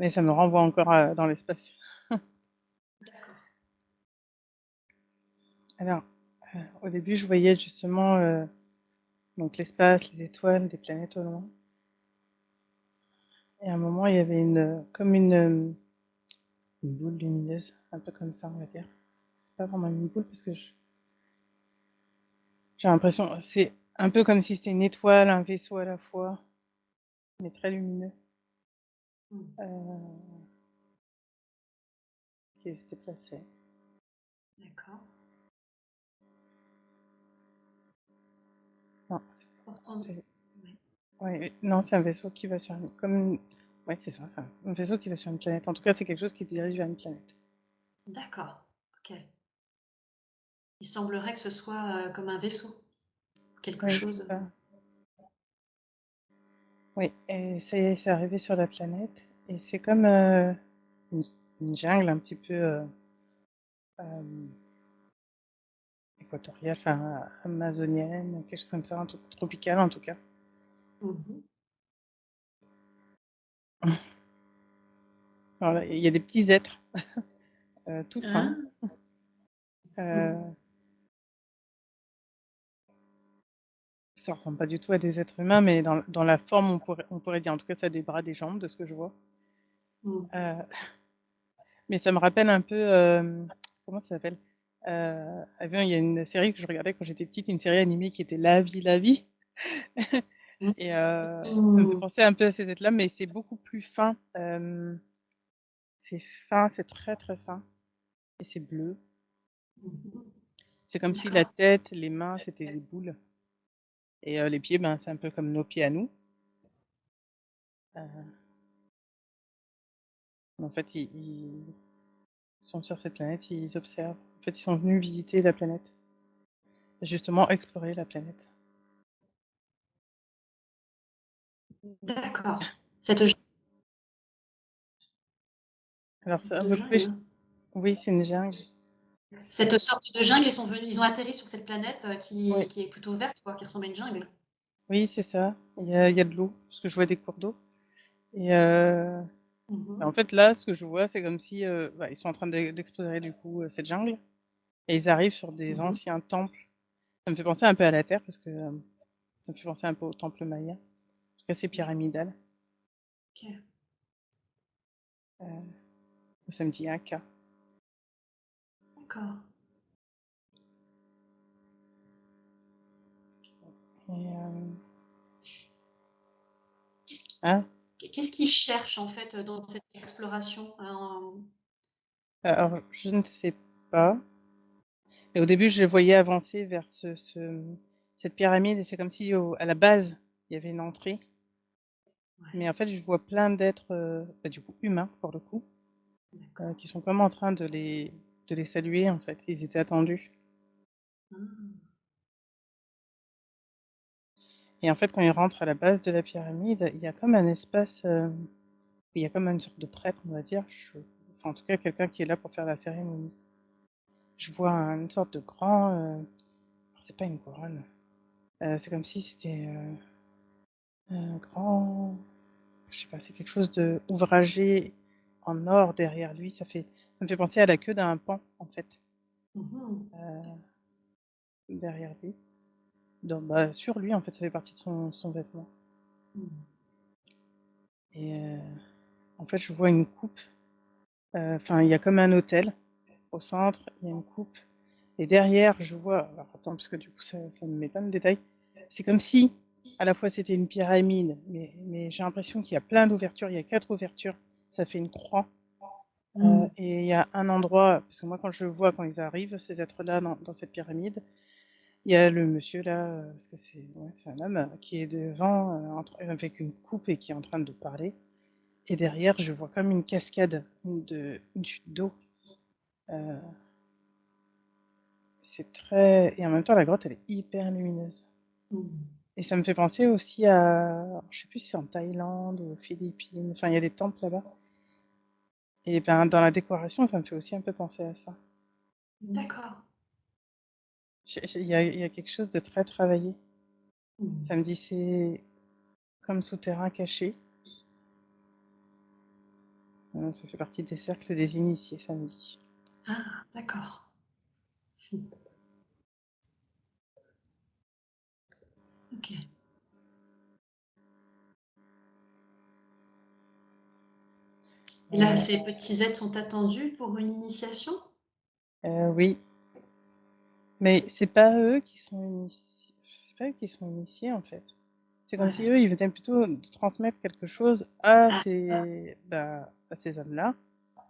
mais ça me renvoie encore dans l'espace. D'accord. Alors, au début, je voyais justement donc l'espace, les étoiles, des planètes au loin. Et à un moment, il y avait comme une boule lumineuse, un peu comme ça, on va dire. C'est pas vraiment une boule parce que j'ai l'impression, c'est un peu comme si c'était une étoile, un vaisseau à la fois, mais très lumineux, Mmh. qui se déplaçait. D'accord. Non, Pourtant, c'est, ouais. ouais, non, c'est un vaisseau qui va sur ouais, c'est ça, c'est un vaisseau qui va sur une planète. En tout cas, c'est quelque chose qui se dirige vers une planète. D'accord. OK. Il semblerait que ce soit, comme un vaisseau, quelque Oui, c'est chose. ça. Oui, et ça y est, c'est arrivé sur la planète. Et c'est comme une, une jungle un petit peu euh, équatoriale, enfin amazonienne, quelque chose comme ça, un truc tropical en tout cas. Mmh. Alors là, il y a des petits êtres tout fins. Ah! Euh, Ça ressemble pas du tout à des êtres humains, mais dans la forme, on pourrait dire. En tout cas, ça a des bras, des jambes, de ce que je vois. Mmh. Euh, mais ça me rappelle un peu, comment ça s'appelle il y a une série que je regardais quand j'étais petite, une série animée qui était La vie, la vie. Et ça me fait Mmh. penser un peu à ces êtres-là, mais c'est beaucoup plus fin. C'est fin, c'est très très fin. Et c'est bleu. Mmh. C'est comme si la D'accord. tête, les mains, c'était des boules. Et les pieds, ben, c'est un peu comme nos pieds à nous. Euh, en fait, ils sont sur cette planète, ils observent. En fait, ils sont venus visiter la planète. Justement, explorer la planète. D'accord. Cette j Alors, c'est un Cette peu plus. jungle, Oui, c'est une jungle. cette sorte de jungle, ils ont atterri sur cette planète, Oui, qui est plutôt verte quoi, qui ressemble à une jungle. oui, c'est ça. Il y a de l'eau, parce que je vois des cours d'eau. Et Mmh. en fait, là, ce que je vois, c'est comme si ils sont en train d'explorer du coup cette jungle. Et ils arrivent sur des Mmh. anciens temples. Ça me fait penser un peu à la Terre, parce que ça me fait penser un peu au temple maya. En tout cas, c'est D'accord. pyramidal. OK. Euh, Ça me dit Inca. D'accord. Et, Qu'est-ce qui hein qu'est-ce qu'ils cherchent en fait, dans cette exploration? Alors, je ne sais pas. Et au début, je les voyais avancer vers cette pyramide, et c'est comme si à la base, il y avait une entrée. Mais Ouais, en fait, je vois plein d'êtres, du coup, humains, pour le coup, d'accord. qui sont comme en train de les saluer, en fait. Ils étaient attendus. Ah. Et en fait, quand ils rentrent à la base de la pyramide, il y a comme un espace, il y a comme une sorte de prêtre, on va dire. Enfin, en tout cas, quelqu'un qui est là pour faire la cérémonie. Je vois une sorte de grand, c'est pas une couronne, c'est comme si c'était un grand, je sais pas, c'est quelque chose de ouvragé en or derrière lui. Ça me fait penser à la queue d'un paon, en fait, Mmh. euh, derrière lui. Donc, bah, sur lui, en fait, ça fait partie de son vêtement. Mmh. Et en fait, je vois une coupe. Enfin, il y a comme un autel au centre, il y a une coupe. Et derrière, je vois. Alors, attends, parce que du coup, ça me met plein de détails. C'est comme si, à la fois, c'était une pyramide, mais j'ai l'impression qu'il y a plein d'ouvertures. Il y a 4 ouvertures. Ça fait une croix. Mmh. Et il y a un endroit, parce que moi, quand je vois, quand ils arrivent, ces êtres-là, dans cette pyramide, il y a le monsieur là, parce que c'est un homme, qui est devant, avec une coupe et qui est en train de parler. Et derrière, je vois comme une cascade, une chute d'eau. Euh, c'est très. Et en même temps, la grotte, elle est hyper lumineuse. Mmh. Et ça me fait penser aussi à. Alors, je sais plus si c'est en Thaïlande ou aux Philippines. Enfin, il y a des temples là-bas. Et ben, dans la décoration, ça me fait aussi un peu penser à ça. D'accord. Il y a quelque chose de très travaillé. Ça me Mmh. dit, c'est comme souterrain caché. Ça fait partie des cercles des initiés, ça me dit. Ah, d'accord. OK. Et là, ces petits êtres sont attendus pour une initiation? Oui, mais c'est pas eux qui sont initiés, en fait. C'est comme si Ouais. eux, ils venaient plutôt de transmettre quelque chose à Ah, à ces hommes-là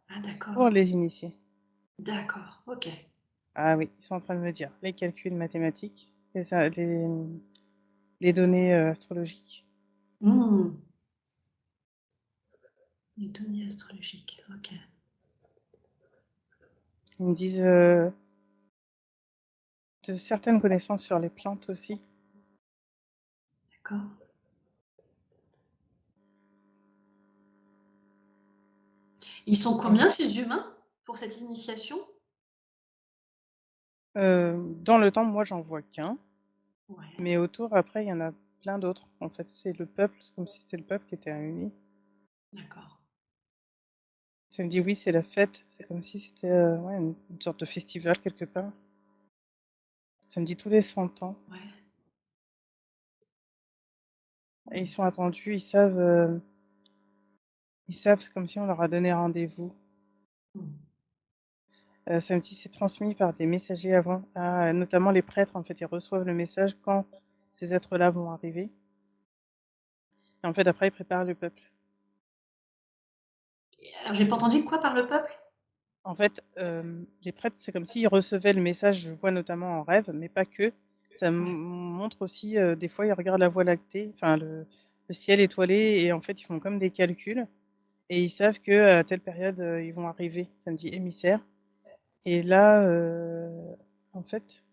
ah pour d'accord. les initier. D'accord, OK. Ah oui, ils sont en train de me dire les calculs mathématiques, les données, astrologiques. Mmh. Les données astrologiques, OK. Ils me disent, de certaines connaissances sur les plantes aussi. D'accord. Ils sont Mmh. combien ces humains pour cette initiation? Dans le temps, moi, j'en vois qu'un, Ouais, mais autour, après, il y en a plein d'autres. En fait, c'est le peuple, c'est comme si c'était le peuple qui était réuni. d'accord. Ça me dit: «Oui, c'est la fête». C'est comme si c'était, ouais, une sorte de festival quelque part. Ça me dit tous les 100 ans Ouais. et ils sont attendus, ils savent, c'est comme si on leur a donné rendez-vous. Mmh. Ça me dit: «C'est transmis par des messagers avant». Ah, notamment les prêtres, en fait, ils reçoivent le message quand ces êtres-là vont arriver et en fait, après, ils préparent le peuple. Et alors j'ai pas entendu quoi par le peuple? En fait, les prêtres, c'est comme s'ils recevaient le message, je vois notamment en rêve, mais pas que. Ça Ouais. montre aussi, des fois, ils regardent la Voie lactée, enfin le ciel étoilé et en fait, ils font comme des calculs et ils savent qu'à telle période, ils vont arriver. Ça me dit émissaire et là, en fait,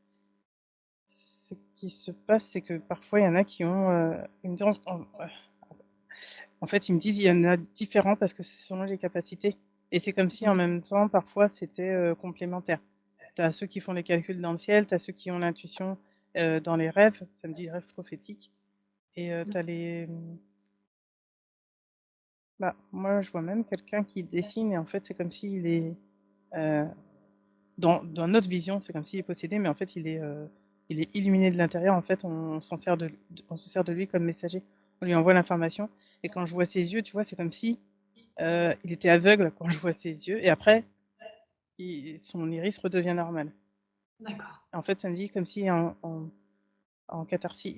ce qui se passe, c'est que parfois, il y en a qui ont, ils me disent en fait, ils me disent: «Il y en a différents parce que c'est selon les capacités» et c'est comme si en Mmh. même temps, parfois, c'était, complémentaire. Tu as ceux qui font les calculs dans le ciel, tu as ceux qui ont l'intuition, dans les rêves, ça me dit rêves prophétiques et tu as moi, je vois même quelqu'un qui dessine et en fait, c'est comme s'il est, heu, dans notre vision, c'est comme s'il est possédé, mais en fait, il est illuminé de l'intérieur. En fait, on se sert de lui comme messager. On lui envoie l'information et quand je vois ses yeux, tu vois, c'est comme si, il était aveugle quand je vois ses yeux et après, son iris redevient normal. D'accord. En fait, ça me dit comme si en catharsis,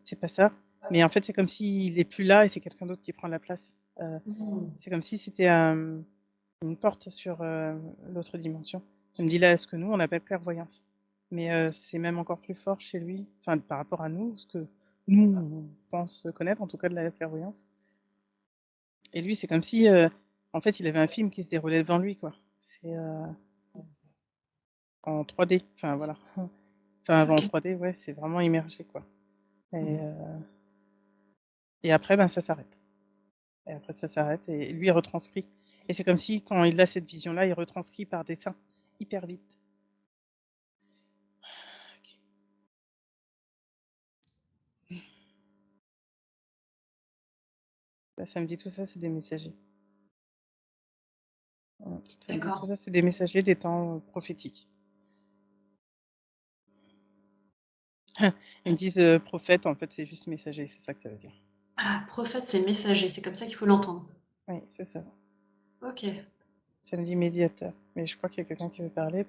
c'est pas ça, mais en fait, c'est comme s'il est plus là et c'est quelqu'un d'autre qui prend la place. Mmh. C'est comme si c'était, une porte sur, l'autre dimension. Je me dis là, ce que nous, on appelle clairvoyance. Mais, c'est même encore plus fort chez lui, enfin, par rapport à nous, ce que nous, on pense connaître, en tout cas de la clairvoyance et lui, c'est comme si, en fait, il avait un film qui se déroulait devant lui, quoi. C'est, en 3D, enfin voilà. Enfin, en OK. 3D, ouais, c'est vraiment immergé, quoi et Mmh. après, ben, ça s'arrête. Et après ça s'arrête et lui il retranscrit et c'est comme si quand il a cette vision-là, il retranscrit par dessin, hyper vite. OK. Bah, ça me dit tout ça, c'est des messagers. Ça me dit tout D'accord. ça, c'est des messagers des temps, prophétiques. Ils me disent, prophète, en fait, c'est juste messager, c'est ça que ça veut dire. Ah, prophète, c'est messager, c'est comme ça qu'il faut l'entendre. Oui, c'est ça. OK. Ça me dit médiateur, mais je crois qu'il y a quelqu'un qui veut parler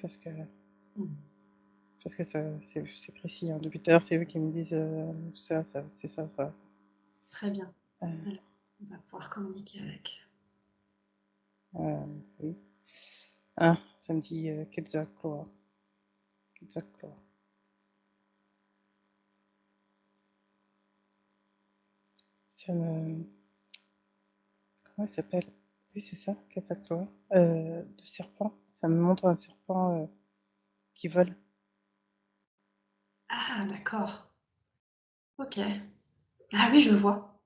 Mmh. parce que ça c'est précis, hein. Depuis tout à l'heure, c'est eux qui me disent, ça, c'est ça, ça. Très bien. Heu, Alors, on va pouvoir communiquer avec. oui. Ah, ça me dit, Quetzalcoatl, Quetzalcoatl. Ça me Comment il s'appelle? Oui, c'est ça, Quetzalcoatl, de serpent. Ça me montre un serpent, qui vole. Ah d'accord. OK. Ah oui, je vois.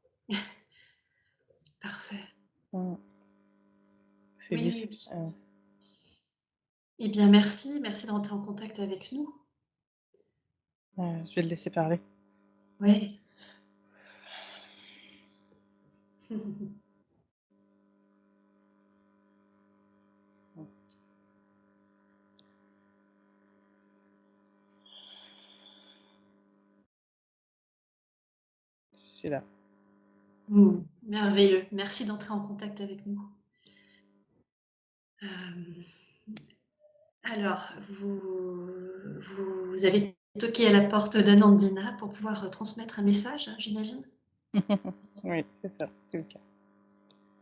Parfait. Mmh, c'est Oui, lui. oui, oui. Heu, Eh bien merci, merci de rentrer en contact avec nous. je vais le laisser parler. Oui. suis là. Merveilleux. Merci d'entrer en contact avec nous. Hem, alors, vous avez toqué à la porte d'Anandina pour pouvoir, transmettre un message, j'imagine? Oui, c'est ça, c'est le cas.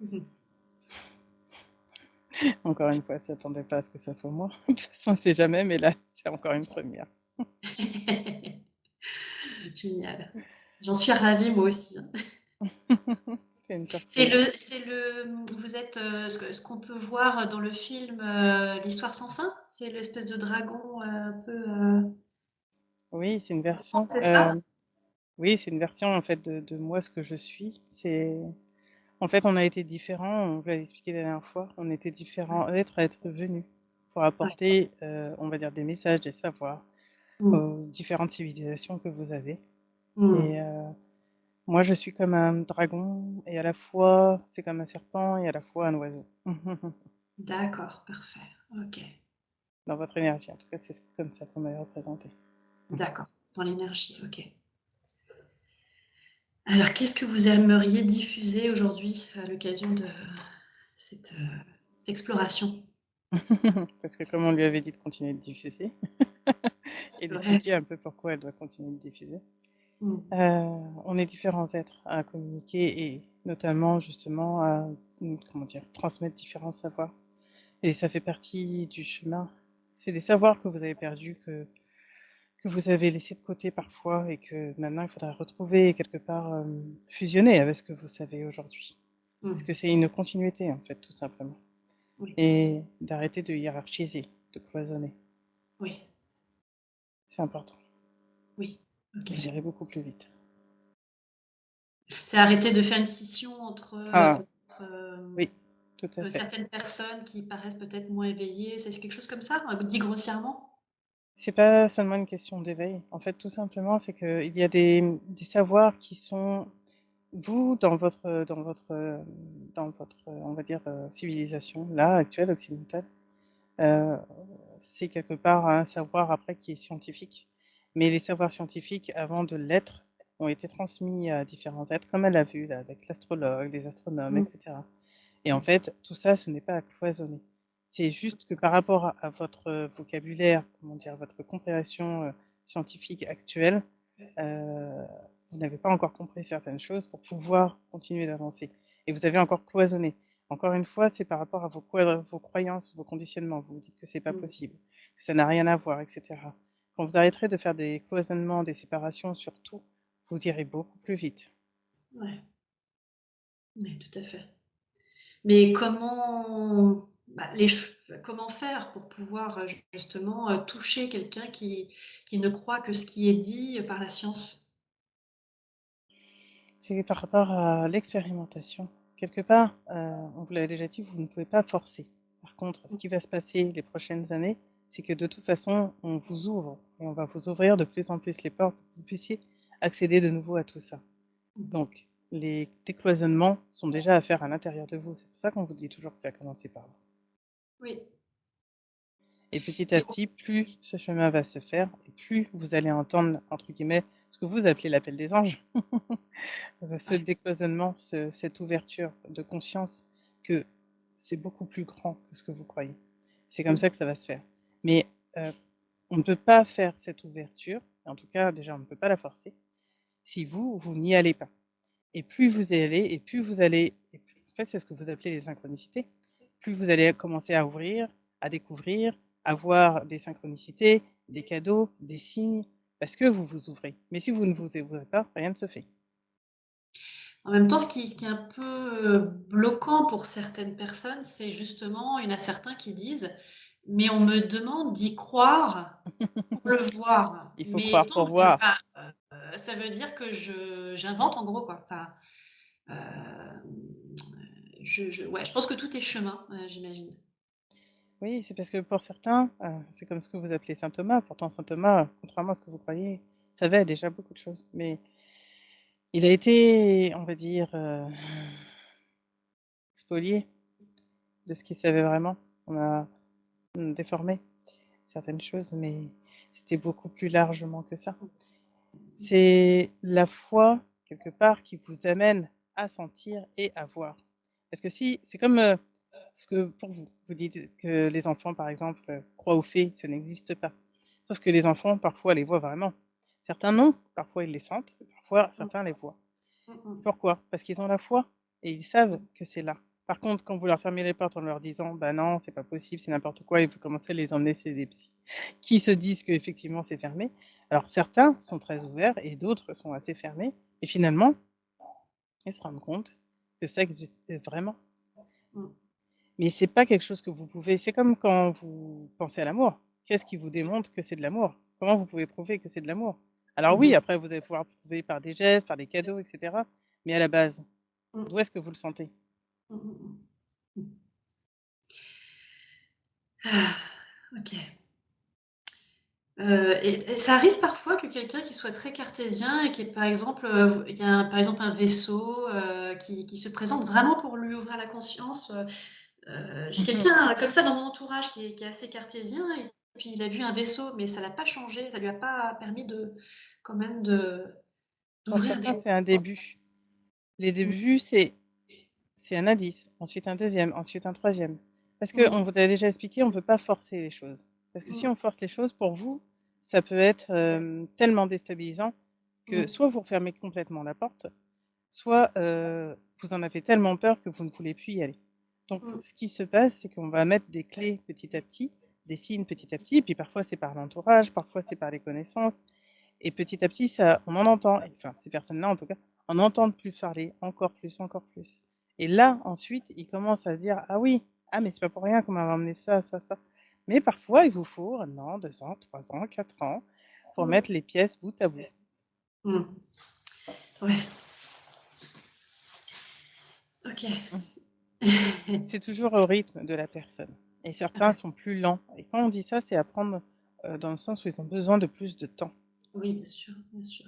Mmh. Encore une fois, elle s'attendait pas à ce que ça soit moi. De toute façon, on sait jamais, mais là, c'est encore une première. Génial. J'en suis ravie moi aussi, hein. C'est une C'est surprise. le, vous êtes, ce qu'on peut voir dans le film, L'Histoire sans fin? C'est l'espèce de dragon, un peu, Oui, c'est une version, c'est ça? oui, c'est une version, en fait, de moi, ce que je suis. C'est en fait, on a été différents, on vous l'a expliqué la dernière fois, on était Ouais, différents êtres à être venus pour ouais. apporter, on va dire des messages, des savoirs Mmh. aux différentes civilisations que vous avez Mmh. et moi, je suis comme un dragon et à la fois, c'est comme un serpent et à la fois un oiseau. D'accord, parfait. OK. Dans votre énergie, en tout cas, c'est comme ça qu'on m'avait représenté. D'accord, dans l'énergie, OK. Alors qu'est-ce que vous aimeriez diffuser aujourd'hui à l'occasion de cette, cette exploration? Parce que comme on lui avait dit de continuer de diffuser et C'est vrai? d'expliquer un peu pourquoi elle doit continuer de diffuser, Mmh. on est différents êtres à communiquer et notamment justement à, comment dire? Transmettre différents savoirs et ça fait partie du chemin. C'est des savoirs que vous avez perdus, que vous avez laissés de côté parfois et que maintenant il faudra retrouver et quelque part, fusionner avec ce que vous savez aujourd'hui. Parce Mmh. que c'est une continuité en fait, tout simplement Oui, et d'arrêter de hiérarchiser, de cloisonner. oui, C'est important. oui. OK. J'irai beaucoup plus vite. C'est arrêter de faire une scission entre, Ah peut-être, oui, tout à fait. certaines personnes qui paraissent peut-être moins éveillées, c'est quelque chose comme ça? Dit grossièrement? C'est pas seulement une question d'éveil. En fait, tout simplement, c'est qu'il y a des savoirs qui sont vous, dans votre, on va dire, civilisation, là, actuelle, occidentale, heu, c'est quelque part un savoir après qui est scientifique. Mais les savoirs scientifiques, avant de l'être, ont été transmis à différents êtres, comme elle a vu là, avec l'astrologue, les astronomes et Mmh. cetera. Et en fait, tout ça, ce n'est pas à cloisonner. C'est juste que par rapport à votre, vocabulaire, comment dire? Votre compréhension, scientifique actuelle, heu, vous n'avez pas encore compris certaines choses pour pouvoir continuer d'avancer et vous avez encore cloisonné. Encore une fois, c'est par rapport à vos croyances, vos conditionnements. Vous vous dites que c'est pas Mmh. possible, que ça n'a rien à voir et cetera. Quand vous arrêterez de faire des cloisonnements, des séparations sur tout, vous irez beaucoup plus vite. Ouais, ouais, tout à fait. Mais comment faire pour pouvoir, justement, toucher quelqu'un qui ne croit que ce qui est dit, par la science? C'est par rapport à l'expérimentation. Quelque part, on vous l'avait déjà dit, vous ne pouvez pas forcer. Par contre, ce Mmh qui va se passer les prochaines années, c'est que de toute façon, on vous ouvre et on va vous ouvrir de plus en plus les portes pour que vous puissiez accéder de nouveau à tout ça. mh. Donc, les décloisonnements sont déjà à faire à l'intérieur de vous. C'est pour ça qu'on vous dit toujours que ça a commencé par vous. Oui. Et petit à Et petit, plus ce chemin va se faire et plus vous allez entendre, entre guillemets, ce que vous appelez l'appel des anges. Ce ouais. décloisonnement, cette ouverture de conscience que c'est beaucoup plus grand que ce que vous croyez. C'est comme Mmh. ça que ça va se faire. Mais, heu, on ne peut pas faire cette ouverture, en tout cas déjà on ne peut pas la forcer, si vous, vous n'y allez pas. Et plus vous y allez et plus vous allez et plus en fait, c'est ce que vous appelez les synchronicités. Plus vous allez commencer à ouvrir, à découvrir, à voir des synchronicités, des cadeaux, des signes, parce que vous vous ouvrez. Mais si vous ne vous ouvrez pas, rien ne se fait. En même temps, ce qui est un peu, bloquant pour certaines personnes, c'est justement il y en a certains qui disent: «Mais on me demande d'y croire pour le voir, Il faut mais croire tant pour que je voir. enfin, ça veut dire que j'invente en gros quoi». Enfin, hem, ouais, je pense que tout est chemin, j'imagine. Oui, c'est parce que pour certains, c'est comme ce que vous appelez saint Thomas. Pourtant saint Thomas, contrairement à ce que vous croyez, savait déjà beaucoup de choses. Mais il a été, on va dire, spolié de ce qu'il savait vraiment. On a, déformé certaines choses, mais c'était beaucoup plus largement que ça. C'est la foi, quelque part, qui vous amène à sentir et à voir. Parce que si c'est comme, ce que pour vous, vous dites que les enfants, par exemple, croient aux fées, ça n'existe pas. Sauf que les enfants, parfois, les voient vraiment. Certains non, parfois ils les sentent, parfois Mmh. certains les voient. Mmh Pourquoi? Parce qu'ils ont la foi et ils savent mh. que c'est là. Par contre, quand vous leur fermez les portes en leur disant: «Bah non, c'est pas possible, c'est n'importe quoi» et vous commencez à les emmener chez des psys qui se disent qu'effectivement c'est fermé. Alors certains sont très ouverts et d'autres sont assez fermés et finalement, ils se rendent compte que ça existe vraiment. Mmh. Mais c'est pas quelque chose que vous pouvez c'est comme quand vous pensez à l'amour. Qu'est-ce qui vous démontre que c'est de l'amour? Comment vous pouvez prouver que c'est de l'amour? Alors Mmh oui, mh. après vous allez pouvoir prouver par des gestes, par des cadeaux et cetera, mais à la base, Mmh. d'où est-ce que vous le sentez? Mmh mh mh. Mmh. Ah, OK. Et ça arrive parfois que quelqu'un qui soit très cartésien et qui est par exemple, il y a par exemple un vaisseau, qui se présente vraiment pour lui ouvrir la conscience, j'ai quelqu'un comme ça dans mon entourage qui est assez cartésien et puis il a vu un vaisseau, mais ça l'a pas changé, ça lui a pas permis de quand même Pour d'ouvrir certains, des c'est un portes. début. Les Mmh. débuts, c'est un indice, ensuite un deuxième, ensuite un troisième. Parce Mmh. qu'on vous l'a déjà expliqué, on ne peut pas forcer les choses. Parce que si Mmh. on force les choses, pour vous, ça peut être, tellement déstabilisant que Mmh. soit vous refermez complètement la porte, soit, vous en avez tellement peur que vous ne voulez plus y aller. Donc Mmh. ce qui se passe, c'est qu'on va mettre des clés petit à petit, des signes petit à petit, et puis parfois c'est par l'entourage, parfois c'est par les connaissances et petit à petit ça on en entend, enfin ces personnes-là en tout cas, en entendent plus parler, encore plus, encore plus. Et là ensuite, ils commencent à se dire: «Ah oui, ah mais c'est pas pour rien qu'on m'a emmené ça, ça, ça». Mais parfois il vous faut 1 an, 2 ans, 3 ans, 4 ans pour Mmh. mettre les pièces bout à bout. Mmh. Ouais, OK. Mmh. C'est toujours au rythme de la personne et certains Ouais. sont plus lents et quand on dit ça, c'est à prendre, dans le sens où ils ont besoin de plus de temps. Oui, bien sûr, bien sûr.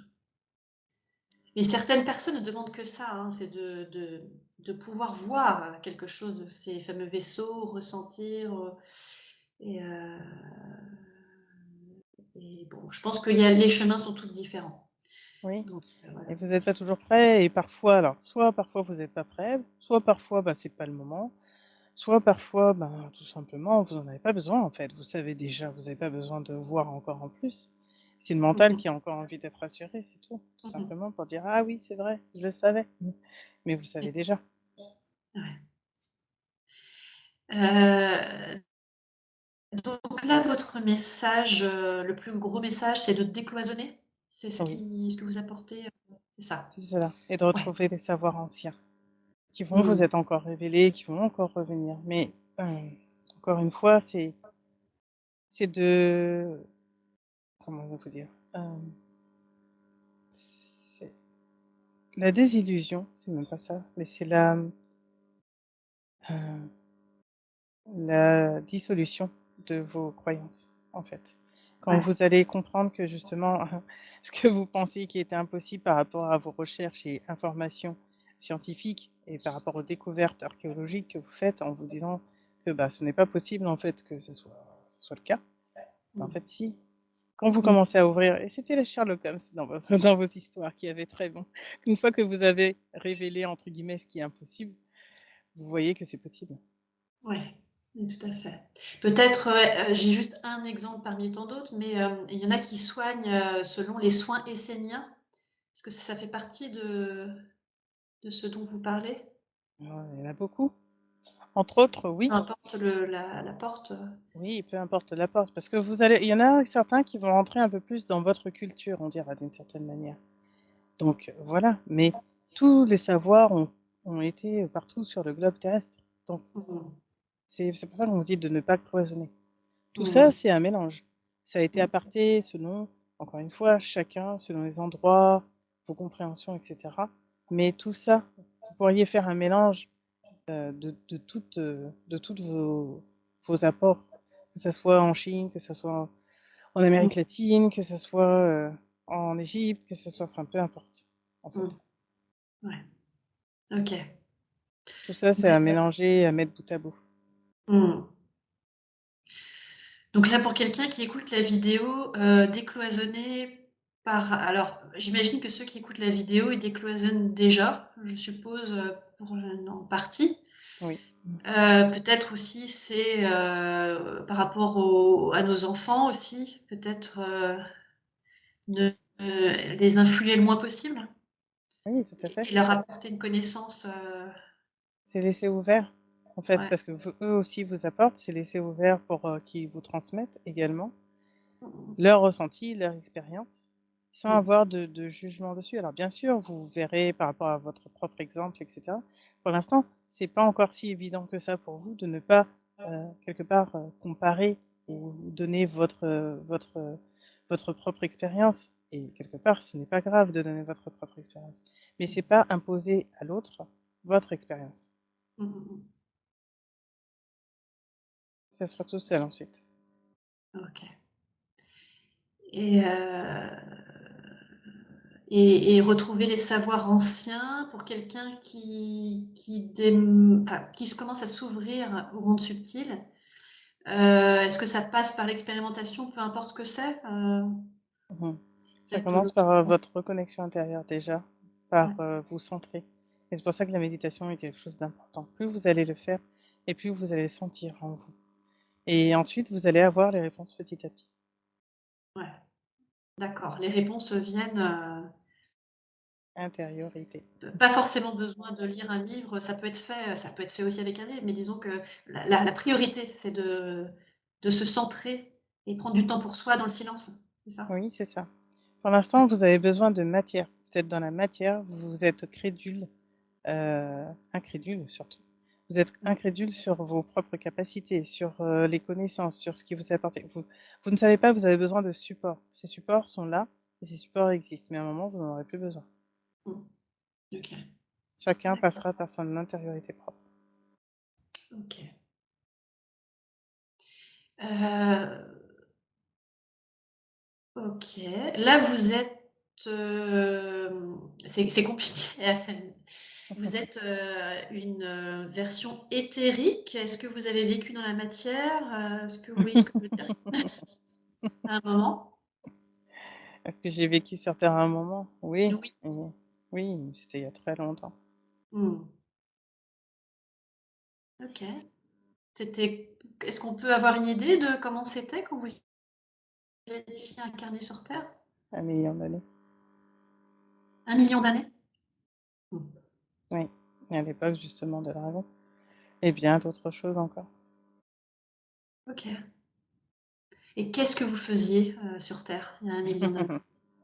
Mais certaines personnes ne demandent que ça, hein, c'est de pouvoir voir quelque chose, ces fameux vaisseaux, ressentir, et heu et bon, je pense qu'il y a les chemins sont tous différents. Oui. Donc voilà. Et vous êtes pas toujours prêt et parfois alors soit parfois vous êtes pas prêt, soit parfois, bah, c'est pas le moment, soit parfois, ben, tout simplement vous en avez pas besoin en fait. Vous savez déjà, vous avez pas besoin de voir encore en plus. C'est le Mmh mental mh. qui a encore envie d'être rassuré, c'est tout. Tout Mmh mh. simplement pour dire: «Ah oui, c'est vrai, je le savais». Mais vous le Et savez déjà. ouais. Heu, donc là, votre message, le plus gros message, c'est de décloisonner? C'est Oui, ce que vous apportez, c'est ça? c'est cela et de Ouais. retrouver des savoirs anciens qui vont vous Mmh. être encore révélés, qui vont encore revenir. Mais, encore une fois, c'est de comment vous dire? C'est la désillusion, c'est même pas ça, mais c'est heu, la dissolution de vos croyances, en fait. Quand Ouais. vous allez comprendre que justement, ce que vous pensiez qui était impossible par rapport à vos recherches et informations scientifiques et par rapport aux découvertes archéologiques que vous faites en vous disant que, bah, ce n'est pas possible en fait que ce soit le cas, bah, en Mmh. fait si. Quand vous Mmh. commencez à ouvrir et c'était les Sherlock Holmes dans votre dans vos histoires qui avaient très bon. Une fois que vous avez «révélé» entre guillemets ce qui est impossible, vous voyez que c'est possible. Ouais, oui, tout à fait. Peut-être, ouais, j'ai juste un exemple parmi tant d'autres, mais il y en a qui soignent, selon les soins esséniens. Est-ce que ça fait partie de ce dont vous parlez? Ouais, il y en a beaucoup. Entre autres, Peu oui, importe la porte, oui, peu importe la porte, parce que vous allez il y en a certains qui vont rentrer un peu plus dans votre culture, on dira d'une certaine manière. Donc voilà, mais tous les savoirs ont été partout sur le globe terrestre. Donc mmh c'est pour ça qu'on vous dit de ne pas cloisonner. Tout ça, mmh c'est un mélange. Ça a été mmh. aparté selon, encore une fois, chacun, selon les endroits, vos compréhensions et cetera. Mais tout ça, vous pourriez faire un mélange, de toutes vos apports, que ça soit en Chine, que ça soit en Mmh, Amérique latine, que ça soit, en Égypte, que ça soit enfin peu importe, en mmh. fait. Ouais, OK. Tout ça, Donc c'est à mélanger et à mettre bout à bout. mmh. Donc là, pour quelqu'un qui écoute la vidéo, décloisonner, Alors, j'imagine que ceux qui écoutent la vidéo, ils décloisonnent déjà, je suppose, pour en partie. Oui. Peut-être aussi c'est, par rapport à nos enfants aussi, peut-être, ne les influer le moins possible Oui, tout à fait. et leur apporter une connaissance, C'est laisser ouvert, en fait, ouais. parce que eux aussi vous apportent, c'est laisser ouvert pour qu'ils vous transmettent également Mmh leur ressenti, leur expérience, sans mh. avoir de jugement dessus. Alors bien sûr, vous verrez par rapport à votre propre exemple, etc. Pour l'instant, c'est pas encore si évident que ça pour vous de ne pas quelque part comparer ou donner votre propre expérience. Et quelque part, ce n'est pas grave de donner votre propre expérience, mais c'est pas imposer à l'autre votre expérience. Mmh mh, mmh. Ça sera tout seul ensuite. OK. Et et retrouver les savoirs anciens pour quelqu'un qui se commence à s'ouvrir au monde subtil, est-ce que ça passe par l'expérimentation, peu importe ce que c'est? Mmh. Ça Peut-être de commence par, l'auto votre reconnexion intérieure déjà, par, ouais, vous centrer et c'est pour ça que la méditation est quelque chose d'important. Plus vous allez le faire et plus vous allez sentir en vous et ensuite vous allez avoir les réponses petit à petit. ouais, d'accord. Les réponses viennent, Intériorité. pas forcément besoin de lire un livre, ça peut être fait aussi avec un livre, mais disons que la priorité, c'est de se centrer et prendre du temps pour soi dans le silence, c'est ça? Oui, c'est ça. Pour l'instant, vous avez besoin de matière. Vous êtes dans la matière, vous êtes crédule, incrédule surtout. Vous êtes Mmh. incrédule sur vos propres capacités, sur, les connaissances, sur ce qui vous est apporté. Vous ne savez pas, vous avez besoin de supports. Ces supports sont là et ces supports existent, mais à un moment, vous n'en aurez plus besoin. Mmh. OK. Chacun D'accord. passera par son intériorité propre. OK. Heu, OK. Là, vous êtes, c'est compliqué à vous êtes, une, version éthérique? Est-ce que vous avez vécu dans la matière? Est-ce que vous voyez ce que je veux dire? À un moment? Est-ce que j'ai vécu sur terre à un moment? Oui, Oui. oui, oui, c'était il y a très longtemps. Mmh. OK. C'était Est-ce qu'on peut avoir une idée de comment c'était quand vous étiez incarné sur terre? Un million d'années. 1 million d'années? Mmh. Oui, à l'époque justement de Dragon et bien d'autres choses encore. OK. Et qu'est-ce que vous faisiez, sur terre, il y a 1 million d'années?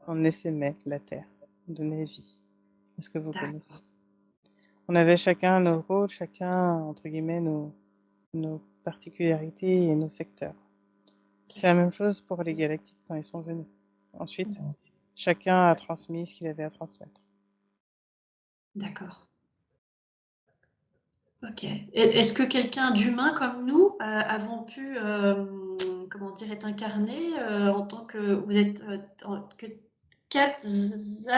On essaimait la terre, on donnait vie. Est-ce que vous connaissez? D'accord. On avait chacun nos rôles, chacun entre guillemets nos particularités et nos secteurs. OK. C'est la même chose pour les galactiques quand ils sont venus. Ensuite, Mmh. chacun a transmis ce qu'il avait à transmettre. D'accord. OK. Est-ce que quelqu'un d'humain comme nous, avons pu, comment dire, être incarné, en tant que vous êtes, en que Quetzalcoatl,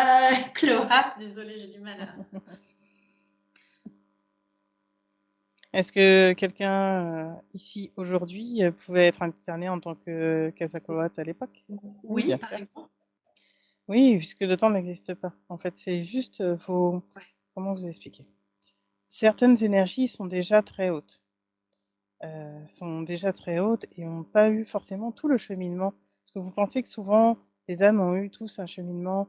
désolée, j'ai du mal à Est-ce que quelqu'un, ici aujourd'hui, pouvait être incarné en tant que Quetzalcoatl à l'époque? Oui, oui, bien par sûr. exemple? Oui, puisque le temps n'existe pas. En fait, c'est juste, Ouais, comment vous expliquer? Certaines énergies sont déjà très hautes et ont pas eu forcément tout le cheminement. Parce que vous pensez que souvent les âmes ont eu tous un cheminement,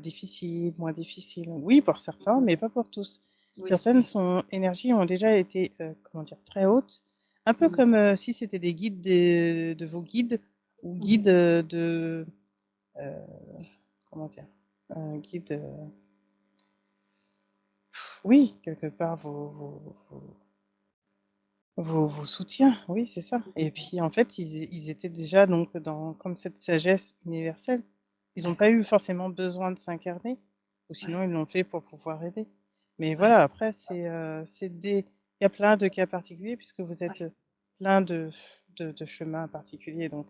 difficile, moins difficile? Oui, pour certains, mais pas pour tous. oui. Certaines énergies ont déjà été, comment dire? Très hautes, un peu Mmh. comme, si c'était des guides de vos guides ou Mmh. guides, heu, comment dire? Guides, oui, quelque part vos soutiens, oui, c'est ça et puis, en fait, ils étaient déjà donc dans comme cette sagesse universelle. Ils ont pas D'accord. eu forcément besoin de s'incarner ou Ouais, sinon ils l'ont fait pour pouvoir aider. Mais ouais, voilà, après c'est des il y a plein de cas particuliers puisque vous êtes, ouais. plein de chemins particuliers donc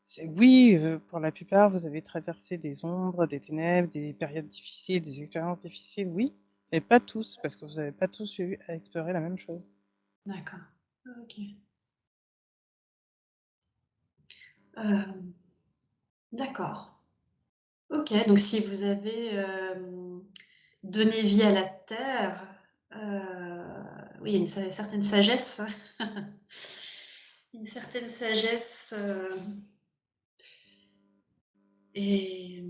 c'est oui, pour la plupart, vous avez traversé des ombres, des ténèbres, des périodes difficiles, des expériences difficiles, oui, mais pas tous parce que vous avez pas tous eu à explorer la même chose. D'accord. OK. Hem, d'accord. OK, donc si vous avez, donné vie à la terre, oui, il y a une certaine sagesse, une certaine sagesse, et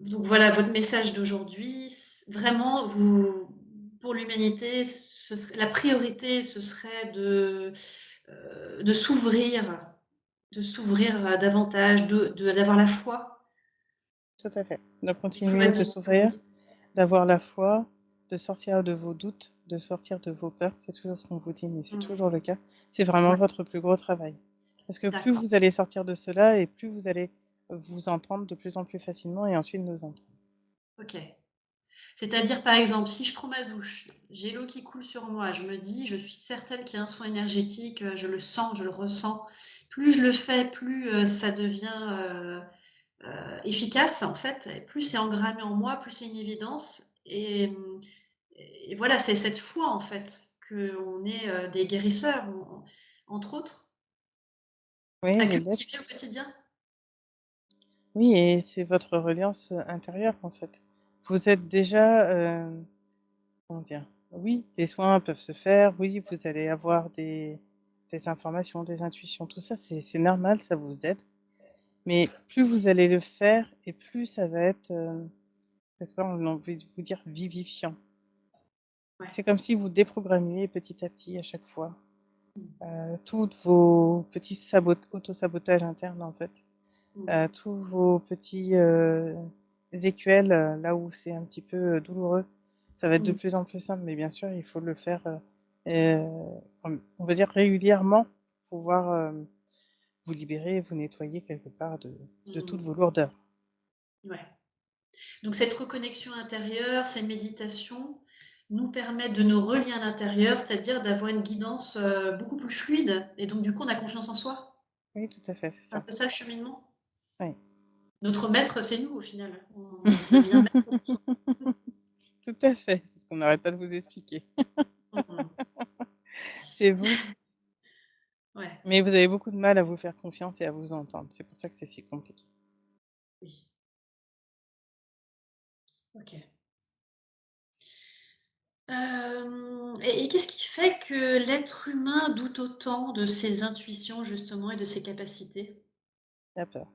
donc voilà, votre message d'aujourd'hui, vraiment, vous, pour l'humanité, la priorité, ce serait de s'ouvrir, davantage, d'avoir la foi. Tout à fait. De Du coup, continuer de raisonnement. s'ouvrir, d'avoir la foi, de sortir de vos doutes, de sortir de vos peurs. C'est toujours ce qu'on vous dit, mais c'est Mmh. toujours le cas. C'est vraiment Ouais, votre plus gros travail. Parce que plus d'accord, vous allez sortir de cela et plus vous allez vous entendre de plus en plus facilement et ensuite nous entendre. OK. C'est-à-dire, par exemple, si je prends ma douche, j'ai l'eau qui coule sur moi, je me dis: «Je suis certaine qu'il y a un soin énergétique, je le sens, je le ressens». Plus je le fais, plus, ça devient, efficace, en fait, et plus c'est engrammé en moi, plus c'est une évidence, et voilà, c'est cette foi, en fait, qu'on est, des guérisseurs, entre autres, Oui, à vous l'êtes. cultiver au quotidien. Oui, et c'est votre reliance intérieure en fait. Vous êtes déjà, comment dire? Oui, les soins peuvent se faire, oui, vous allez avoir des informations, des intuitions, tout ça, c'est normal, ça vous aide. Mais plus vous allez le faire et plus ça va être, quelquefois on a envie de vous dire vivifiant. Ouais. C'est comme si vous déprogrammiez petit à petit à chaque fois, Mmh. toutes vos petits autosabotages internes en fait. Mmh. Tous vos petits, écuelles, là où c'est un petit peu, douloureux. Ça va être de Mmh. plus en plus simple, mais bien sûr, il faut le faire, on va dire régulièrement pour pouvoir, vous libérer, vous nettoyer quelque part de toutes Mmh. vos lourdeurs. Ouais. Donc cette reconnexion intérieure, ces méditations nous permettent de nous relier à l'intérieur, c'est-à-dire d'avoir une guidance, beaucoup plus fluide, et donc du coup, on a confiance en soi. Oui, tout à fait, c'est C'est un ça. peu ça le cheminement? Oui. Notre maître, c'est nous au final. On devient maître de soi. Tout à fait, c'est ce qu'on n'arrête pas de vous expliquer. Mmh mh. C'est vous, Ouais, mais vous avez beaucoup de mal à vous faire confiance et à vous entendre. C'est pour ça que c'est si compliqué. oui, OK. Et qu'est-ce qui fait que l'être humain doute autant de ses intuitions justement et de ses capacités? La peur.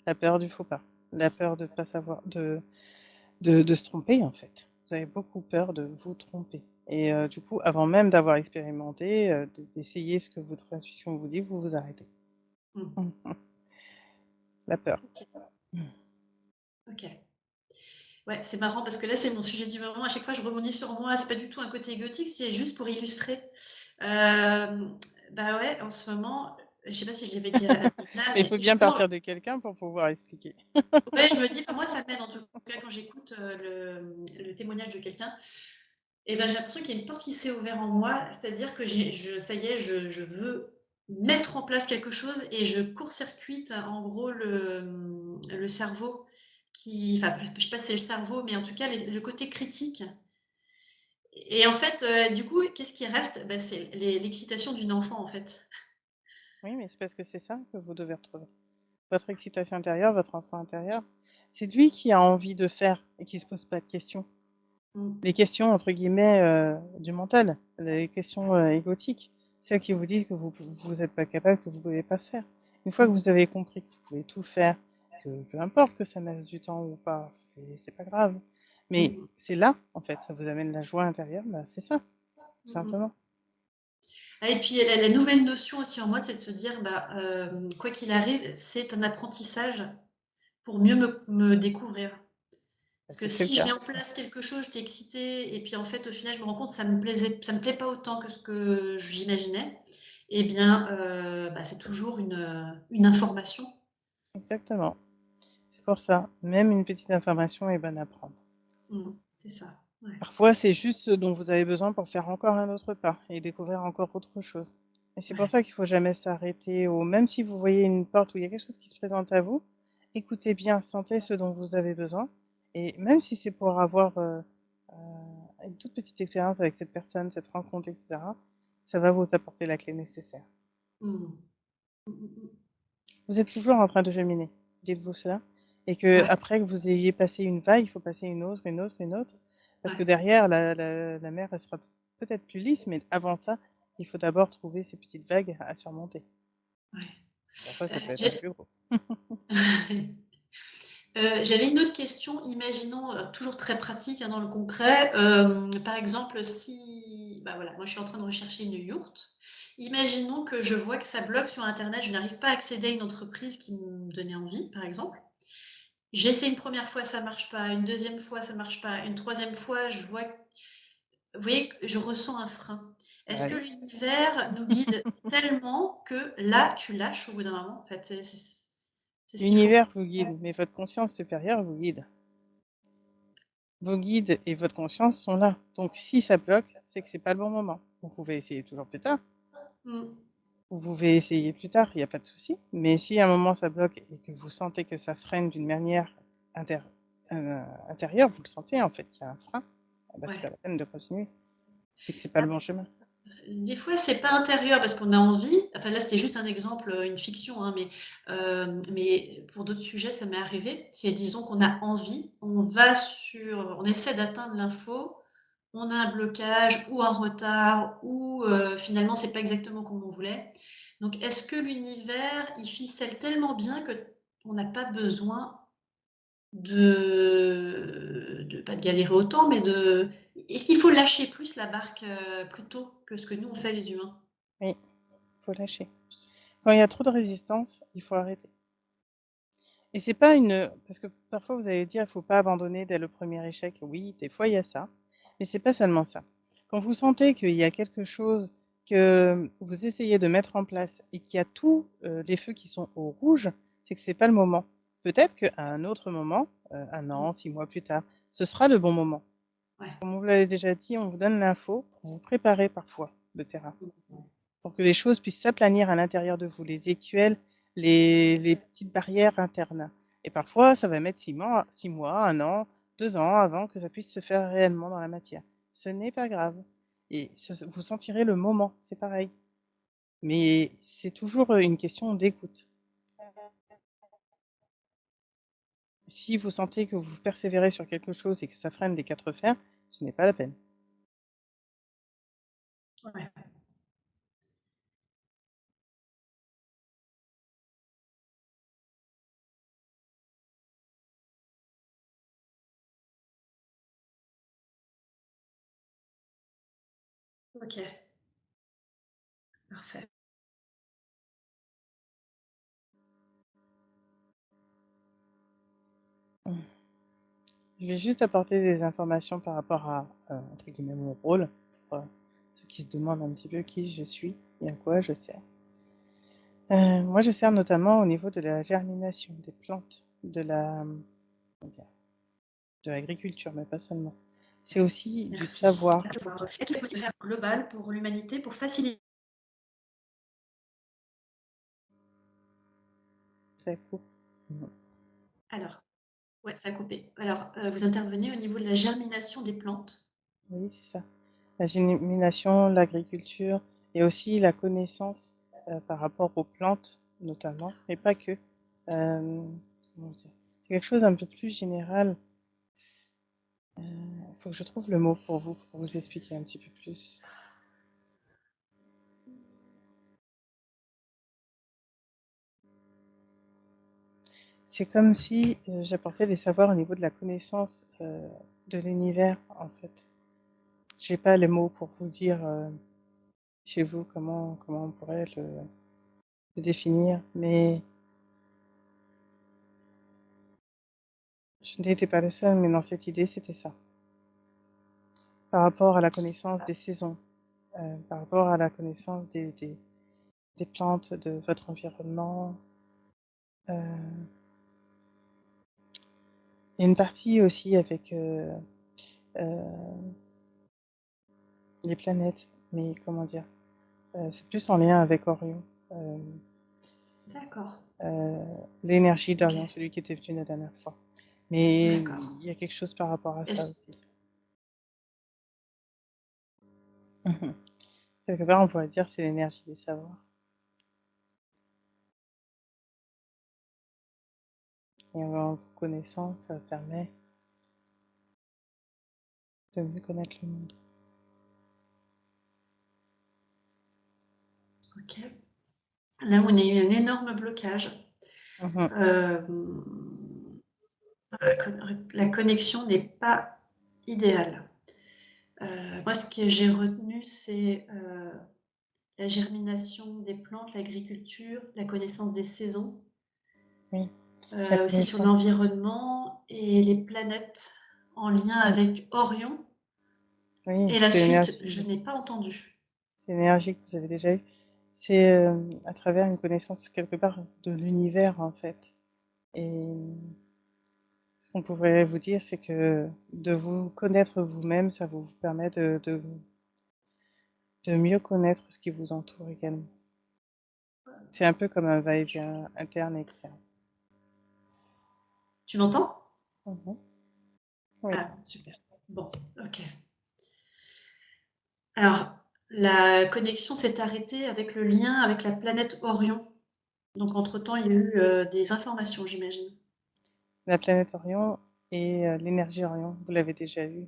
La peur du faux pas. La peur de pas savoir de se tromper, en fait. Vous avez beaucoup peur de vous tromper et du coup, avant même d'avoir expérimenté, d'essayer ce que votre intuition vous dit, vous vous arrêtez. Mmh. La peur. OK, OK. Ouais, c'est marrant parce que là, c'est mon sujet du moment. À chaque fois, je rebondis sur moi. C'est pas du tout un côté égotique, c'est juste pour illustrer. Hem, Bah, ouais, en ce moment, je sais pas si je l'avais dit à Nizla, Mais il mais faut bien justement, partir de quelqu'un pour pouvoir expliquer. ouais, je me dis, enfin, moi, ça m'aide en tout cas quand j'écoute, le témoignage de quelqu'un, et ben, j'ai l'impression qu'il y a une porte qui s'est ouverte en moi. C'est-à-dire que ça y est, je veux mettre en place quelque chose et je court-circuite en gros le cerveau enfin, je sais pas si c'est le cerveau, mais en tout cas le côté critique. Et en fait, du coup, qu'est-ce qui reste? Bah, c'est l'excitation d'une enfant, en fait. Oui, mais c'est parce que c'est ça que vous devez retrouver. Votre excitation intérieure, votre enfant intérieur, c'est lui qui a envie de faire et qui se pose pas de questions. Mmh. Les questions entre guillemets, du mental, les questions, égotiques, celles qui vous disent que vous êtes pas capable, que vous pouvez pas faire. Une fois que Mmh. vous avez compris que vous pouvez tout faire, que peu importe que ça mette du temps ou pas, c'est pas grave. Mais Mmh. c'est là, en fait, ça vous amène la joie intérieure, bah, c'est ça, tout Mmh mh. simplement. Ah, et puis la nouvelle notion aussi en moi, c'est de se dire, bah, quoi qu'il arrive, c'est un apprentissage pour mieux me découvrir. Bah, Parce que c'est le si je cas. mets en place quelque chose, j'étais excitée et puis en fait, au final, je me rends compte que ça me plaît pas autant que ce que j'imaginais, et bien, bah, c'est toujours une information. Exactement. C'est pour ça, même une petite information est bonne à prendre. Mmh. C'est ça, ouais. Parfois, c'est juste ce dont vous avez besoin pour faire encore un autre pas et découvrir encore autre chose. Et c'est pour Ouais. ça qu'il faut jamais s'arrêter au même si vous voyez une porte où il y a quelque chose qui se présente à vous, écoutez bien, sentez ce dont vous avez besoin et même si c'est pour avoir, une toute petite expérience avec cette personne, cette rencontre et cetera, ça va vous apporter la clé nécessaire. Mmh. Mmh mh mh. Vous êtes toujours en train de cheminer, dites-vous cela. Et que Ouais, après que vous ayez passé une vague, il faut passer une autre, une autre, une autre. Parce que ouais, derrière, la mer, elle sera peut-être plus lisse, mais avant ça, il faut d'abord trouver ces petites vagues à surmonter. ouais. Parfois, ça peut être un peu J'ai plus gros. j'avais une autre question. Imaginons, toujours très pratique, hein, dans le concret, par exemple, si bah, voilà, moi je suis en train de rechercher une yourte. Imaginons que je vois que ça bloque sur internet, je n'arrive pas à accéder à une entreprise qui me donnait envie, par exemple. J'essaie une première fois, ça marche pas, une deuxième fois, ça marche pas, une troisième fois, je vois vous voyez, je ressens un frein. Est-ce que Ouais. l'univers nous guide tellement que là, tu lâches au bout d'un moment? En fait, c'est ce qu'il faut. L'univers vous guide, mais votre conscience supérieure vous guide. Vos guides et votre conscience sont là. Donc, si ça bloque, c'est que c'est pas le bon moment. Vous pouvez essayer toujours plus tard. Mm. Vous pouvez essayer plus tard, il n'y a pas de souci. Mais si à un moment ça bloque et que vous sentez que ça freine d'une manière inter- intérieure, vous le sentez en fait qu'il y a un frein, eh ben, c'est pas Ouais. la peine de continuer. C'est que c'est pas le bon chemin. Des fois, c'est pas intérieur parce qu'on a envie. Enfin, là, c'était juste un exemple, une fiction, hein, mais pour d'autres sujets, ça m'est arrivé. C'est, disons qu'on a envie, on essaie d'atteindre l'info, on a un blocage ou un retard ou finalement, c'est pas exactement comme on voulait. Donc, est-ce que l'univers, il ficelle tellement bien que on n'a pas besoin pas de galérer autant, mais est-ce qu'il faut lâcher plus la barque plus tôt que ce que nous on fait les humains? Oui, il faut lâcher. Quand il y a trop de résistance, il faut arrêter. Et c'est pas une... Parce que parfois vous allez dire, il faut pas abandonner dès le premier échec. Oui, des fois il y a ça. Mais c'est pas seulement ça. Quand vous sentez qu'il y a quelque chose que vous essayez de mettre en place et qu'il y a tous les feux qui sont au rouge, c'est que c'est pas le moment. Peut-être qu'à un autre moment, un Mmh. an, 6 mois plus tard, ce sera le bon moment. Ouais. Comme on vous l'avez déjà dit, on vous donne l'info pour vous préparer parfois le terrain, Mmh. pour que les choses puissent s'aplanir à l'intérieur de vous, les écuelles, les petites barrières internes. Et parfois, ça va mettre 6 mois, 1 an, 2 ans avant que ça puisse se faire réellement dans la matière. Ce n'est pas grave. Et vous sentirez le moment, c'est pareil. Mais c'est toujours une question d'écoute. Si vous sentez que vous persévérez sur quelque chose et que ça freine des quatre fers, ce n'est pas la peine. Ouais. OK, parfait. Je vais juste apporter des informations par rapport à, entre guillemets, mon rôle, pour ceux qui se demandent un petit peu qui je suis et à quoi je sers. Moi, je sers notamment au niveau de la germination des plantes, comment dire, de l'agriculture, mais pas seulement. C'est aussi du Merci. savoir. Est-ce que c'est possible de faire global pour l'humanité pour faciliter Ça coupe. Mhm. alors, ouais, ça a coupé. Alors, vous intervenez au niveau de la germination des plantes. Oui, c'est ça. La germination, l'agriculture et aussi la connaissance par rapport aux plantes, notamment, mais pas que. Comment dire, c'est quelque chose un peu plus général. Il faut que je trouve le mot pour vous expliquer un petit peu plus. C'est comme si j'apportais des savoirs au niveau de la connaissance de l'univers, en fait. J'ai pas les mots pour vous dire chez vous comment on pourrait le définir, mais je n'étais pas le seul, mais dans cette idée, c'était ça. Par rapport à la connaissance des saisons, par rapport à la connaissance des plantes, de votre environnement. Il y a une partie aussi avec euh, les planètes, mais comment dire, c'est plus en lien avec Orion. Euh, D'accord. euh, L'énergie OK, d'Orion, celui qui était venu la dernière fois. Mais d'accord. il y a quelque chose par rapport à ça Est-ce aussi. Mhm. Quelque part, on pourrait dire c'est l'énergie du savoir. Et en vous connaissant, ça permet de mieux connaître le monde. Ok. Là, on a eu un énorme blocage. Mmh. La connexion n'est pas idéale. Moi, ce que j'ai retenu, c'est la germination des plantes, l'agriculture, la connaissance des saisons, Oui, la aussi sur connexion. l'environnement et les planètes en lien Mmh. avec Orion. Oui, Et la suite, je n'ai pas entendu. c'est l'énergie que vous avez déjà eue. C'est, à travers une connaissance quelque part de l'univers, en fait. Et ce qu'on pourrait vous dire, c'est que de vous connaître vous-même, ça vous permet de mieux connaître ce qui vous entoure également. C'est un peu comme un va-et-vient interne et externe. Tu m'entends? Mmh. Oui. Ah, super. Bon, ok. Alors, la connexion s'est arrêtée avec le lien avec la planète Orion. Donc, entre-temps, il y a eu des informations, j'imagine. La planète Orion et l'énergie Orion, vous l'avez déjà vu.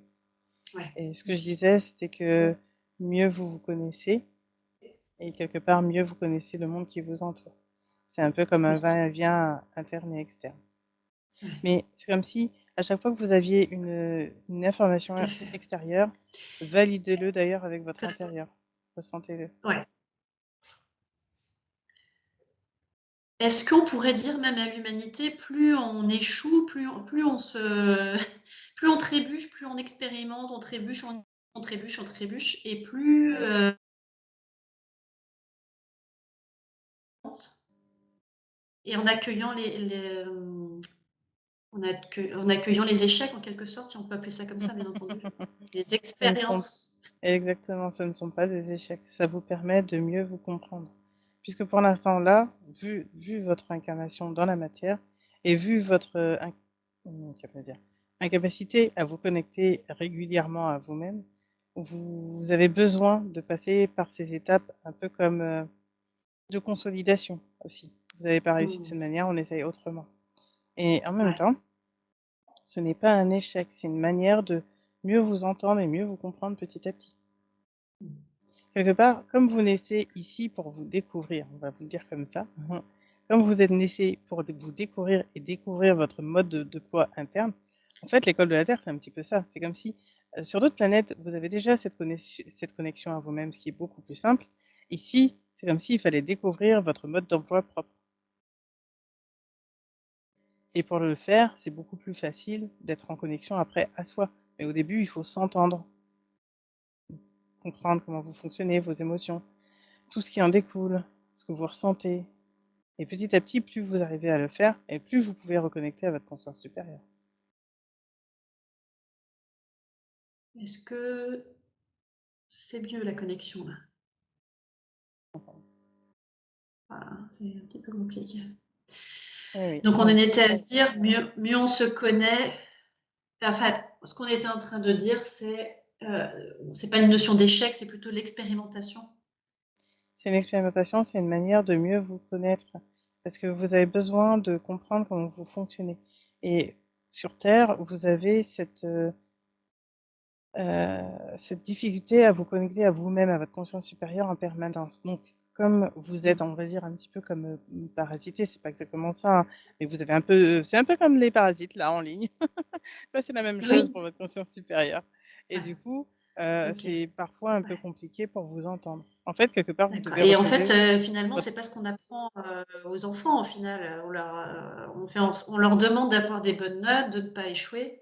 Ouais. Et ce que je Oui. disais, c'était que mieux vous vous connaissez et quelque part mieux vous connaissez le monde qui vous entoure. C'est un peu comme un Oui. va-et-vient interne et externe. Ouais, Mais c'est comme si à chaque fois que vous aviez une information tout à fait. extérieure, validez-le d'ailleurs avec votre intérieur. Ressentez-le. Ouais. Est-ce qu'on pourrait dire même à l'humanité, plus on échoue, plus on se, plus on trébuche, plus on expérimente, on trébuche, on trébuche, on trébuche, et plus et en accueillant en accueillant les échecs en quelque sorte, si on peut appeler ça comme ça, bien entendu, les Ce ne sont expériences. exactement, ce ne sont pas des échecs. Ça vous permet de mieux vous comprendre. Puisque pour l'instant là, vu votre incarnation dans la matière et vu votre comment dire, incapacité à vous connecter régulièrement à vous-même, vous avez besoin de passer par ces étapes un peu comme de consolidation aussi. Vous n'avez pas réussi de Mmh. cette manière, on essaye autrement. Et en même Ouais. temps, ce n'est pas un échec, c'est une manière de mieux vous entendre et mieux vous comprendre petit à petit. Mmh. Quelque part, comme vous naissez ici pour vous découvrir, on va vous le dire comme ça, comme vous êtes naissé pour vous découvrir et découvrir votre mode de poids interne, en fait, l'école de la Terre, c'est un petit peu ça. C'est comme si, sur d'autres planètes, vous avez déjà cette connexion à vous-même, ce qui est beaucoup plus simple. Ici, c'est comme s'il fallait découvrir votre mode d'emploi propre. Et pour le faire, c'est beaucoup plus facile d'être en connexion après à soi. Mais au début, il faut s'entendre, comprendre comment vous fonctionnez, vos émotions, tout ce qui en découle, ce que vous ressentez. Et petit à petit, plus vous arrivez à le faire et plus vous pouvez reconnecter à votre conscience supérieure. Est-ce que c'est mieux la connexion là? Voilà, c'est un petit peu compliqué. Oui, oui. Donc on en Non. était à se dire mieux on se connaît. En fait, ce qu'on était en train de dire, c'est pas une notion d'échec, c'est plutôt l'expérimentation. C'est une expérimentation, c'est une manière de mieux vous connaître parce que vous avez besoin de comprendre comment vous fonctionnez. Et sur Terre, vous avez cette difficulté à vous connecter à vous-même, à votre conscience supérieure en permanence. Donc, comme vous êtes, Mmh. on va dire, un petit peu comme parasité, c'est pas exactement ça, hein, mais vous avez un peu, c'est un peu comme les parasites là en ligne. Bah, c'est la même chose Oui. pour votre conscience supérieure. Et Ouais, du coup, OK. c'est parfois un peu Ouais, compliqué pour vous entendre. En fait, quelque part, vous d'accord. devez Et en fait, retrouver finalement, votre c'est pas ce qu'on apprend aux enfants au final. On leur demande d'avoir des bonnes notes, de ne pas échouer.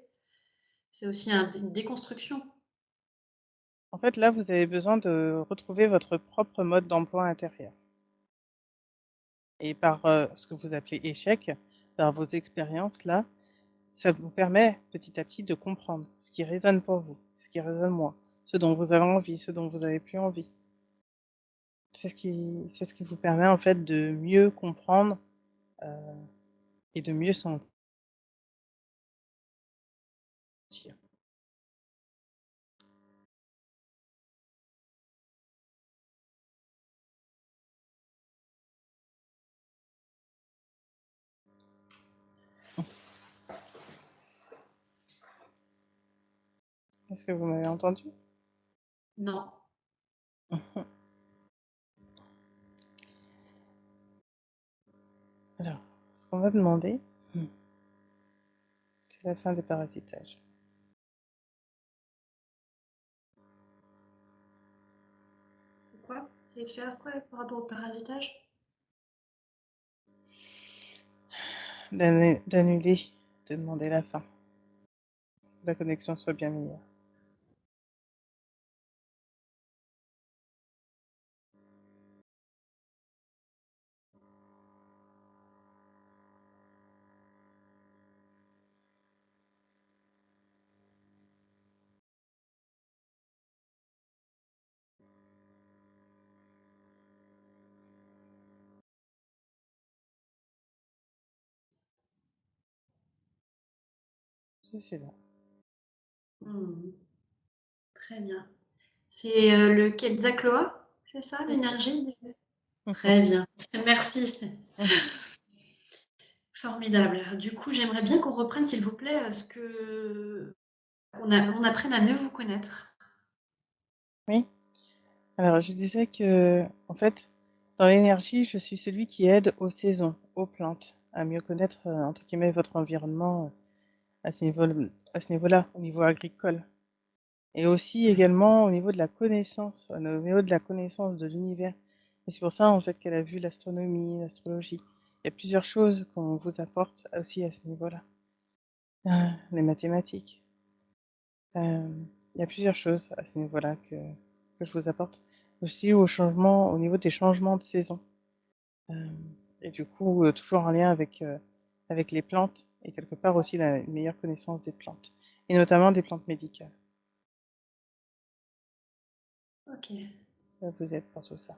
C'est aussi une déconstruction. en fait, là, vous avez besoin de retrouver votre propre mode d'emploi intérieur et par, ce que vous appelez échec, par vos expériences là, ça vous permet petit à petit de comprendre ce qui résonne pour vous, ce qui résonne moins, ce dont vous avez envie, ce dont vous avez plus envie. C'est ce qui vous permet en fait de mieux comprendre, heu et de mieux sentir. Est-ce que vous m'avez entendu? Non. Alors, ce qu'on va demander, c'est la fin des parasitages. C'est quoi? C'est faire quoi par rapport au parasitage? D'annuler, de demander la fin, que la connexion soit bien meilleure. Je suis là. Mmh. Très bien. C'est, le Quetzalcoatl, c'est ça Tout à l'énergie du fait. très bien, merci. Formidable. Du coup, j'aimerais bien qu'on reprenne, s'il vous plaît, à ce que on apprenne à mieux vous connaître. Oui. Alors, je disais que, en fait, dans l'énergie, je suis celui qui aide aux saisons, aux plantes, à mieux connaître, entre guillemets, votre environnement, à ce niveau à ce niveau-là, au niveau agricole. Et aussi Ouais. également au niveau de la connaissance, au niveau de la connaissance de l'univers. Et c'est pour ça, en fait, qu'elle a vu l'astronomie, l'astrologie. Il y a plusieurs choses qu'on vous apporte aussi à ce niveau-là. Les mathématiques. Il y a plusieurs choses à ce niveau-là que je vous apporte. Aussi au niveau des changements de saison. Et du coup, toujours en lien avec les plantes et quelque part aussi une meilleure connaissance des plantes. Et notamment des plantes médicales. OK. Ça vous aide pour tout ça.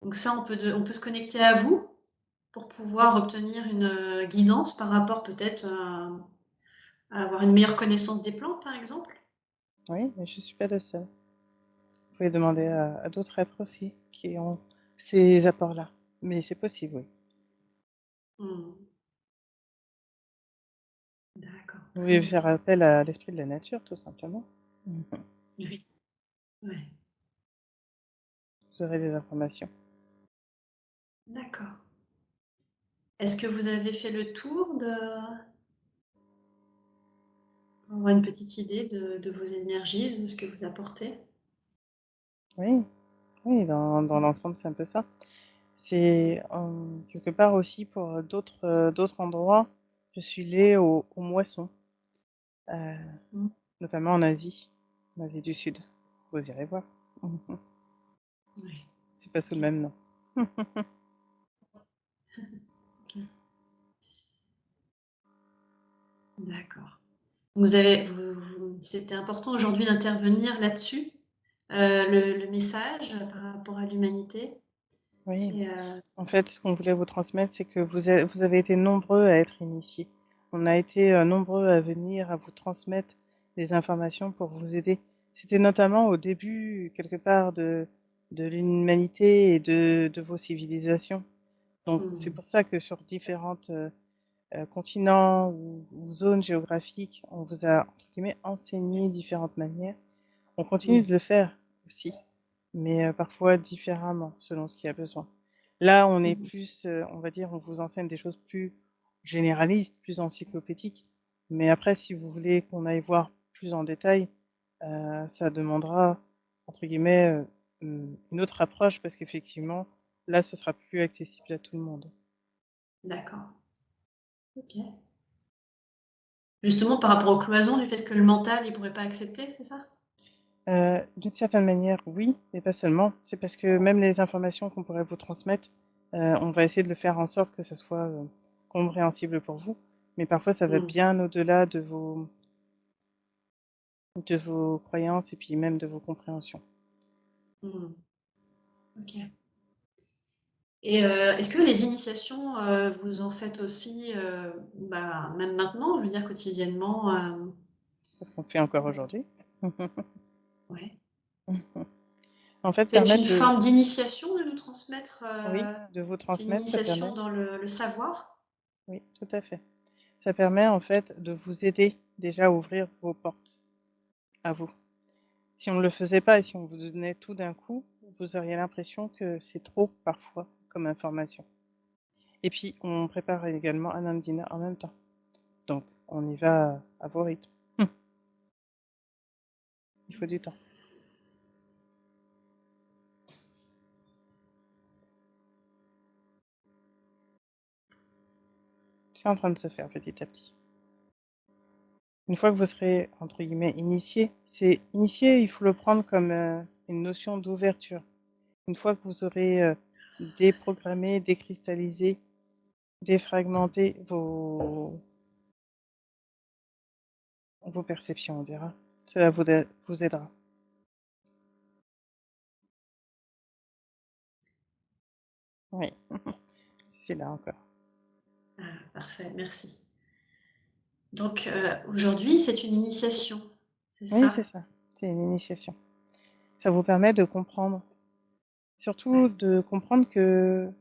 Donc ça, on peut se connecter à vous pour pouvoir obtenir une, guidance par rapport peut-être, à avoir une meilleure connaissance des plantes, par exemple? Oui, mais je suis pas le seul. Vous pouvez demander à d'autres êtres aussi qui ont ces apports-là. Mais c'est possible, oui. Mmh. D'accord, Vous très pouvez bien. faire appel à l'esprit de la nature, tout simplement. Oui, ouais, Vous aurez des informations. d'accord. Est-ce que vous avez fait le tour de pour avoir une petite idée de vos énergies, de ce que vous apportez? Oui, oui, dans l'ensemble, c'est un peu ça. C'est quelque part aussi pour d'autres endroits, je suis liée aux moissons, euh, Mmh. notamment en Asie du Sud. Vous irez voir. Ouais, C'est pas sous le OK, même nom. OK, d'accord. C'était important aujourd'hui d'intervenir là-dessus, le message par rapport à l'humanité Oui. et En fait, ce qu'on voulait vous transmettre, c'est que vous avez été nombreux à être initiés. On a été, nombreux à venir, à vous transmettre des informations pour vous aider. C'était notamment au début, quelque part, de l'humanité et de vos civilisations. Donc c'est mmh, pour ça que sur différentes, continents ou zones géographiques, on vous a, entre guillemets, «enseigné» différentes manières. On continue mmh, de le faire aussi, mais parfois différemment, selon ce qu'il y a besoin. Là, on est mmh. plus, on va dire, on vous enseigne des choses plus généralistes, plus encyclopédiques, mais après si vous voulez qu'on aille voir plus en détail, ça demandera, entre guillemets, une autre approche parce qu'effectivement, là, ce sera plus accessible à tout le monde. D'accord, OK. Justement par rapport aux cloisons, du fait que le mental, il pourrait pas accepter, c'est ça? D'une certaine manière, oui, mais pas seulement. C'est parce que même les informations qu'on pourrait vous transmettre, on va essayer de le faire en sorte que ça soit, compréhensible pour vous, mais parfois ça va Mmh, bien au-delà de vos croyances et puis même de vos compréhensions. mmh, OK. Et est-ce que les initiations, vous en faites aussi, bah, même maintenant, je veux dire quotidiennement, C'est ce qu'on fait encore aujourd'hui. ouais. En fait, C'est une permettre de forme d'initiation de nous transmettre, oui, de vous c'est une transmettre, ça initiation permet dans le savoir? oui, tout à fait. Ça permet en fait de vous aider déjà à ouvrir vos portes à vous. Si on ne le faisait pas et si on vous donnait tout d'un coup, vous auriez l'impression que c'est trop parfois comme information. Et puis on prépare également un dîner en même temps. Donc on y va à vos rythmes. Il faut du temps. C'est en train de se faire petit à petit. Une fois que vous serez, entre guillemets, initié, il faut le prendre comme une notion d'ouverture. Une fois que vous aurez déprogrammé, décristallisé, défragmenté vos perceptions, on dira, cela vous aidera. Oui, je suis là encore. Ah, parfait, merci. Donc, aujourd'hui, c'est une initiation, c'est Oui, c'est ça? ça, c'est une initiation. Ça vous permet de comprendre, surtout Ouais. de comprendre que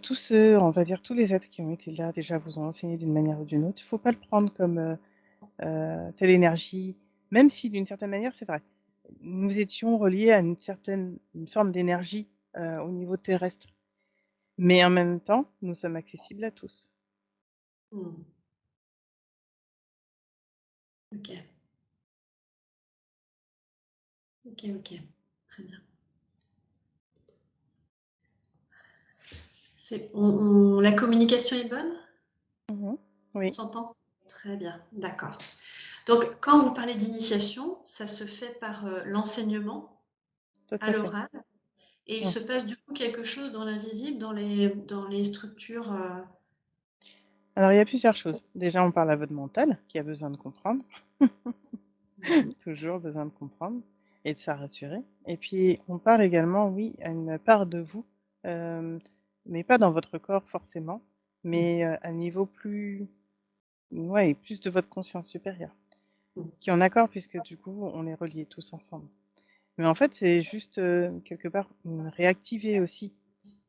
tous ceux, on va dire tous les êtres qui ont été là déjà vous ont enseigné d'une manière ou d'une autre. Il ne faut pas le prendre comme telle énergie, même si d'une certaine manière, c'est vrai. Nous étions reliés à une forme d'énergie au niveau terrestre. Mais en même temps, nous sommes accessibles à tous. Mmh. OK. OK, OK. Très bien. La communication est bonne? Mmh. On Oui, s'entend? Très bien, d'accord. Donc, quand vous parlez d'initiation, ça se fait par, l'enseignement tout à à fait. l'oral et il Mmh. se passe du coup quelque chose dans l'invisible, dans les structures, Alors, il y a plusieurs choses. Déjà, on parle à votre mental qui a besoin de comprendre, Mmh. toujours besoin de comprendre et de se rassurer. Et puis, on parle également, oui, à une part de vous, hem, mais pas dans votre corps forcément, Mmh. mais à un niveau ouais, plus de votre conscience supérieure, Mmh. qui est en accord puisque du coup, on est reliés tous ensemble. Mais en fait, c'est juste, quelque part, réactiver aussi,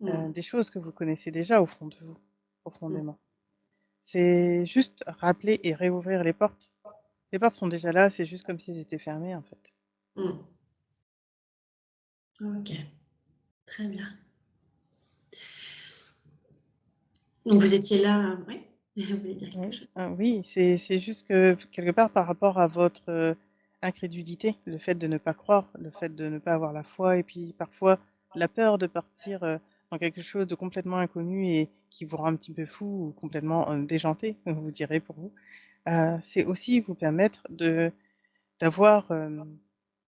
Mmh. des choses que vous connaissez déjà au fond de vous, Mmh. profondément. C'est juste rappeler et réouvrir les portes. Les portes sont déjà là, c'est juste comme si elles étaient fermées, en fait. Mmh. OK, très bien. Donc vous étiez là, oui? Vous vouliez dire quelque Oui, chose? oui, c'est juste que, quelque part, par rapport à votre, incrédulité, le fait de ne pas croire, le fait de ne pas avoir la foi et puis parfois la peur de partir, dans quelque chose de complètement inconnu et qui vous rend un petit peu fou ou complètement, déjanté, comme vous direz pour vous. C'est aussi vous permettre d'avoir,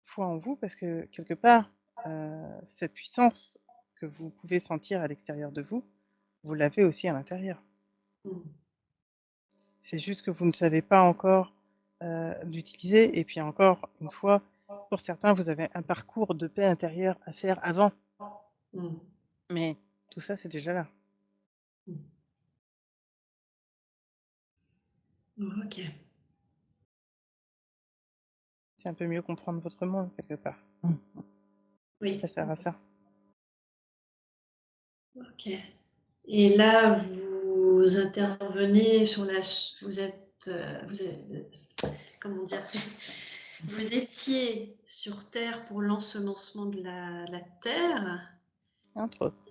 foi en vous parce que quelque part, cette puissance que vous pouvez sentir à l'extérieur de vous, vous l'avez aussi à l'intérieur. Mmh. C'est juste que vous ne savez pas encore, l'utiliser et puis encore une fois, pour certains, vous avez un parcours de paix intérieure à faire avant, Mmh. mais tout ça, c'est déjà là. Mmh. OK. C'est un peu mieux comprendre votre monde quelque part. Mmh. Ça Oui. sert à ça. OK. Et là, vous intervenez sur la ch vous êtes, comment dire? Vous étiez sur terre pour l'ensemencement de la terre Entre autres.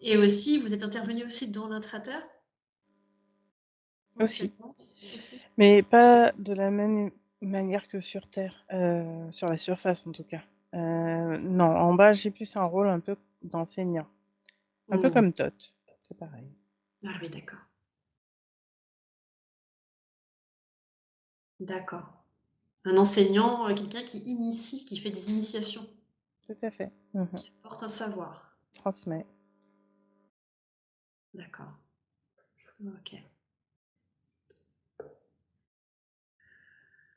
et aussi vous êtes intervenu aussi dans l'intra-terre, Aussi. ponctuellement aussi? Mais pas de la même manière que sur terre, sur la surface en tout cas. Non, en bas, j'ai plus un rôle un peu d'enseignant, un peu Mmh. comme Tot, c'est pareil. Ah oui, d'accord. D'accord. Un enseignant, quelqu'un qui initie, qui fait des initiations, Tout à fait. Mmh. qui apporte un savoir. Transmet, D'accord. OK.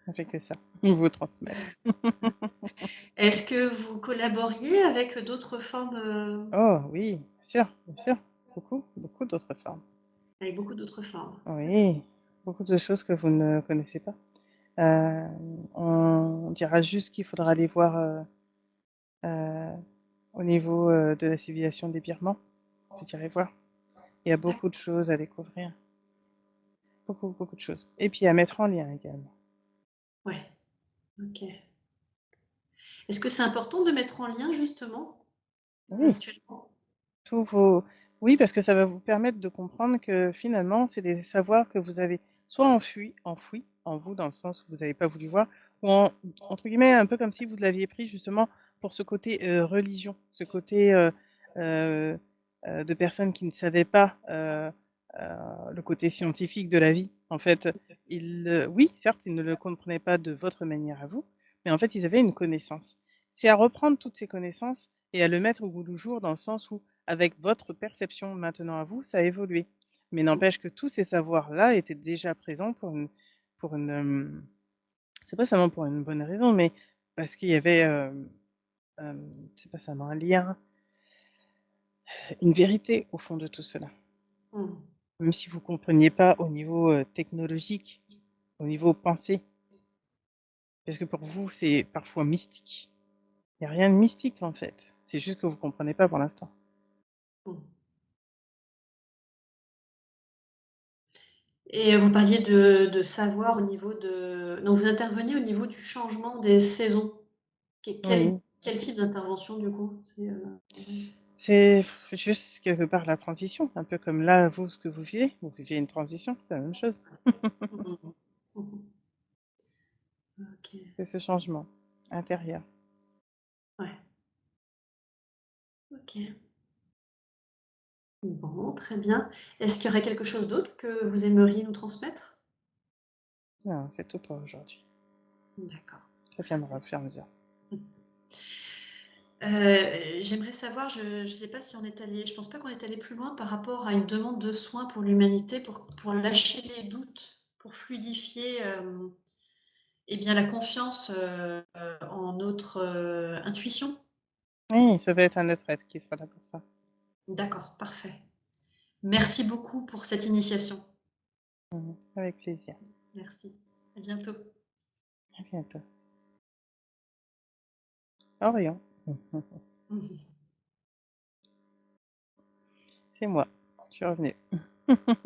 on fait que ça, vous transmettre. Est-ce que vous collaboriez avec d'autres formes, Oh oui, bien sûr, beaucoup, beaucoup d'autres formes. avec beaucoup d'autres formes? Oui, beaucoup de choses que vous ne connaissez pas. On dira juste qu'il faudra aller voir, heu, au niveau, de la civilisation des Birmans. Vous irez voir. Il y a D'accord. beaucoup de choses à découvrir, beaucoup, beaucoup de choses. Et puis à mettre en lien également. Ouais, OK. Est-ce que c'est important de mettre en lien justement, Oui, actuellement? tous vos oui, parce que ça va vous permettre de comprendre que finalement, c'est des savoirs que vous avez soit enfouis en vous, dans le sens où vous n'avez pas voulu voir, ou entre guillemets, un peu comme si vous l'aviez pris justement pour ce côté, religion, ce côté, heu de personnes qui ne savaient pas, le côté scientifique de la vie. En fait, oui, certes, ils ne le comprenaient pas de votre manière à vous, mais en fait, ils avaient une connaissance. C'est à reprendre toutes ces connaissances et à le mettre au goût du jour dans le sens où, avec votre perception maintenant à vous, ça a évolué. Mais n'empêche que tous ces savoirs-là étaient déjà présents pour une, c'est pas seulement pour une bonne raison, mais parce qu'il y avait, c'est pas seulement un lien, une vérité au fond de tout cela. Mmh. Même si vous compreniez pas au niveau, technologique, au niveau pensée, parce que pour vous, c'est parfois mystique. Il y a rien de mystique, en fait. C'est juste que vous comprenez pas pour l'instant. Mmh. Et vous parliez de savoir au niveau de donc vous intervenez au niveau du changement des saisons. Oui, Quel type d'intervention du coup? c'est juste quelque part la transition, un peu comme là, vous, ce que vous vivez une transition, c'est la même chose. Mmh mh. Mmh. OK. C'est ce changement intérieur. Ouais. OK. Bon, très bien. Est-ce qu'il y aurait quelque chose d'autre que vous aimeriez nous transmettre? Non, c'est tout pour aujourd'hui. D'accord. Ça viendra au fur et à mesure. J'aimerais savoir, je ne sais pas si on est allé je pense pas qu'on est allé plus loin par rapport à une demande de soins pour l'humanité, pour lâcher les doutes, pour fluidifier, eh bien la confiance, en notre, intuition. Oui, ça va être un autre être qui sera là pour ça. D'accord, parfait. Merci beaucoup pour cette initiation. Avec plaisir. Merci. À bientôt. À bientôt. Orion. C'est moi. Je suis revenue.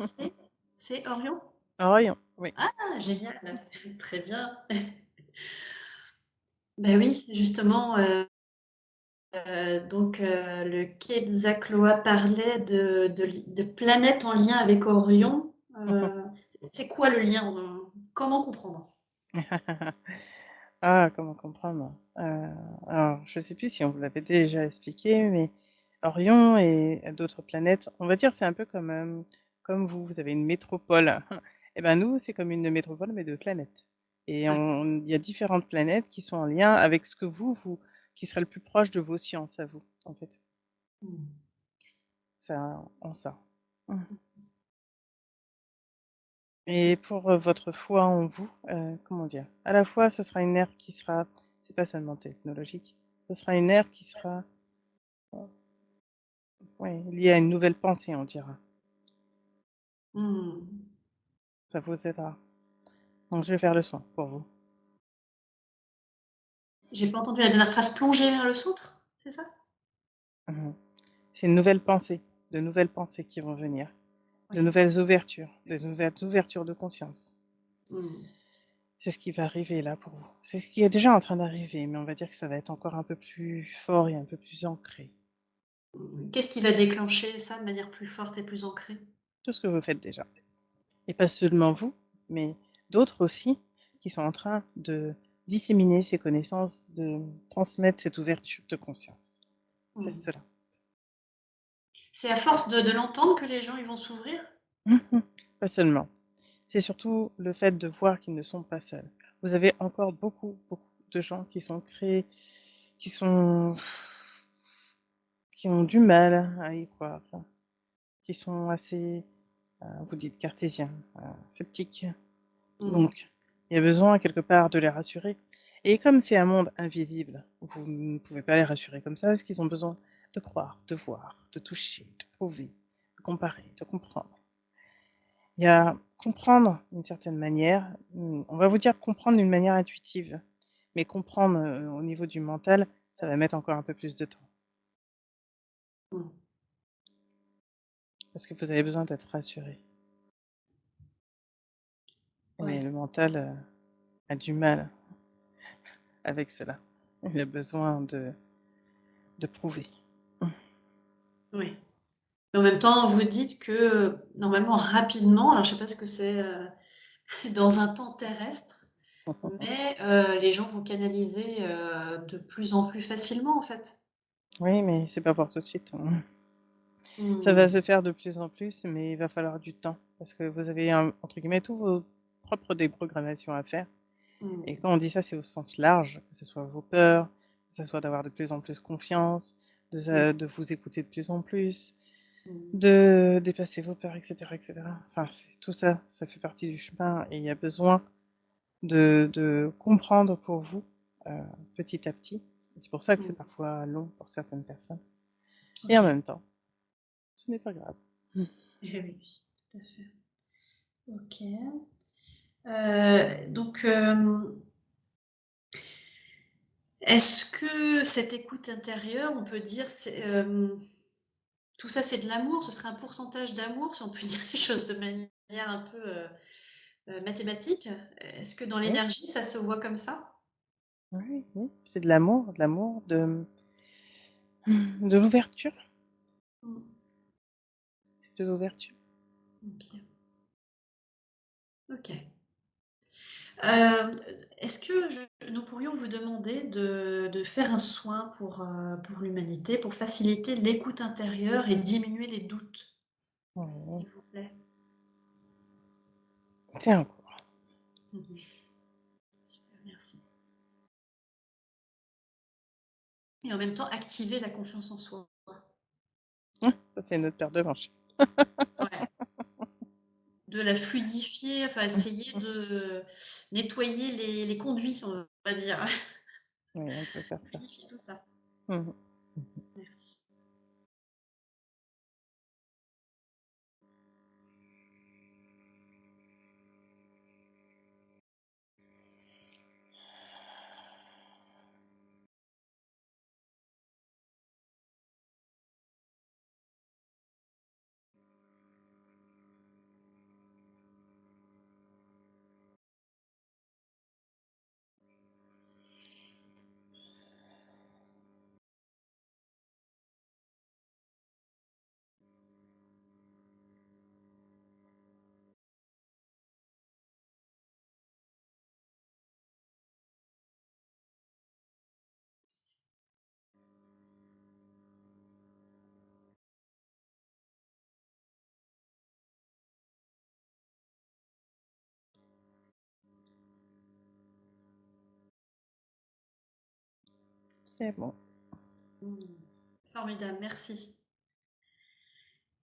C'est c'est Orion? Orion, oui. Ah génial, très bien. Ben oui, justement, le Quetzalcoatl parlait de planètes en lien avec Orion. C'est quoi le lien? Comment comprendre? Ah, comment comprendre? Alors, je sais plus si on vous l'avait déjà expliqué, mais Orion et d'autres planètes, on va dire, c'est un peu comme, comme vous, vous avez une métropole. Et ben nous, c'est comme une métropole, mais de planètes. Et Ouais. il y a différentes planètes qui sont en lien avec ce que qui serait le plus proche de vos sciences à vous, en fait. Mmh. Ça, en ça. Mmh. Et pour, votre foi en vous, comment dire? À la fois, ce sera une ère qui sera c'est pas seulement technologique, ce sera une ère qui sera, ouais, liée à une nouvelle pensée, on dira. Mmh. Ça vous aidera. Donc je vais faire le son pour vous. J'ai pas entendu la dernière phrase, plonger vers le centre, c'est ça? Mmh. C'est une nouvelle pensée, de nouvelles pensées qui vont venir, de Oui. nouvelles ouvertures, des nouvelles ouvertures de conscience. Mmh. C'est ce qui va arriver là pour vous. C'est ce qui est déjà en train d'arriver, mais on va dire que ça va être encore un peu plus fort et un peu plus ancré. Mmh. Qu'est-ce qui va déclencher ça de manière plus forte et plus ancrée? Tout ce que vous faites déjà. Et pas seulement vous, mais d'autres aussi qui sont en train de disséminer ces connaissances, de transmettre cette ouverture de conscience. C'est Mmh. cela. C'est à force de l'entendre que les gens, ils vont s'ouvrir? Mmh. Pas seulement. C'est surtout le fait de voir qu'ils ne sont pas seuls. Vous avez encore beaucoup, beaucoup de gens qui sont créés, qui sont qui ont du mal à y croire, qui sont assez, vous dites cartésiens, sceptiques. Mmh. Donc, il y a besoin quelque part de les rassurer et comme c'est un monde invisible, vous ne pouvez pas les rassurer comme ça parce qu'ils ont besoin de croire, de voir, de toucher, de prouver, de comparer, de comprendre. Il y a comprendre d'une certaine manière, on va vous dire comprendre d'une manière intuitive, mais comprendre, au niveau du mental, ça va mettre encore un peu plus de temps. Mmh. parce que vous avez besoin d'être rassuré et Ouais, le mental, a du mal avec cela. Il a besoin de prouver. oui. Mais en même temps, vous dites que, normalement, rapidement, alors je sais pas ce que c'est, dans un temps terrestre, mais les gens vont canaliser, de plus en plus facilement, en fait. Oui, mais c'est pas pour tout de suite, hein. Ça va Mmh. se faire de plus en plus, mais il va falloir du temps parce que vous avez, entre guillemets, «tous vos propres déprogrammations» à faire et Mmh. quand on dit ça, c'est au sens large, que ce soit vos peurs, que ce soit d'avoir de plus en plus confiance, Mmh. de vous écouter de plus en plus, Mmh. de dépasser vos peurs et cetera. Enfin, c'est tout ça, ça fait partie du chemin et il y a besoin de comprendre pour vous, heu, petit à petit. Et c'est pour ça que c'est Mmh. parfois long pour certaines personnes et en OK. même temps, ce n'est pas grave. Mmh. Eh oui, tout à fait. OK. Donc, est-ce que cette écoute intérieure, on peut dire, c'est, tout ça, c'est de l'amour? Ce serait un pourcentage d'amour, si on peut dire les choses de manière un peu, mathématique? Est-ce que dans Oui, l'énergie, ça se voit comme ça? oui, oui, c'est de l'amour, de l'ouverture, Mmh. c'est de l'ouverture. OK. OK. Heu, est-ce que nous pourrions vous demander de faire un soin pour l'humanité, pour faciliter l'écoute intérieure et diminuer les doutes, Oui, s'il vous plaît? c'est un cours. Mmh. Super, merci. Et en même temps, activer la confiance en soi. Ça, c'est une autre paire de manches. Ouais, de la fluidifier, enfin essayer de nettoyer les conduits, on va dire. Oui, on peut faire ça. Fluidifier tout ça. Mmh. Merci. C'est bon. Mmh. Formidable, merci.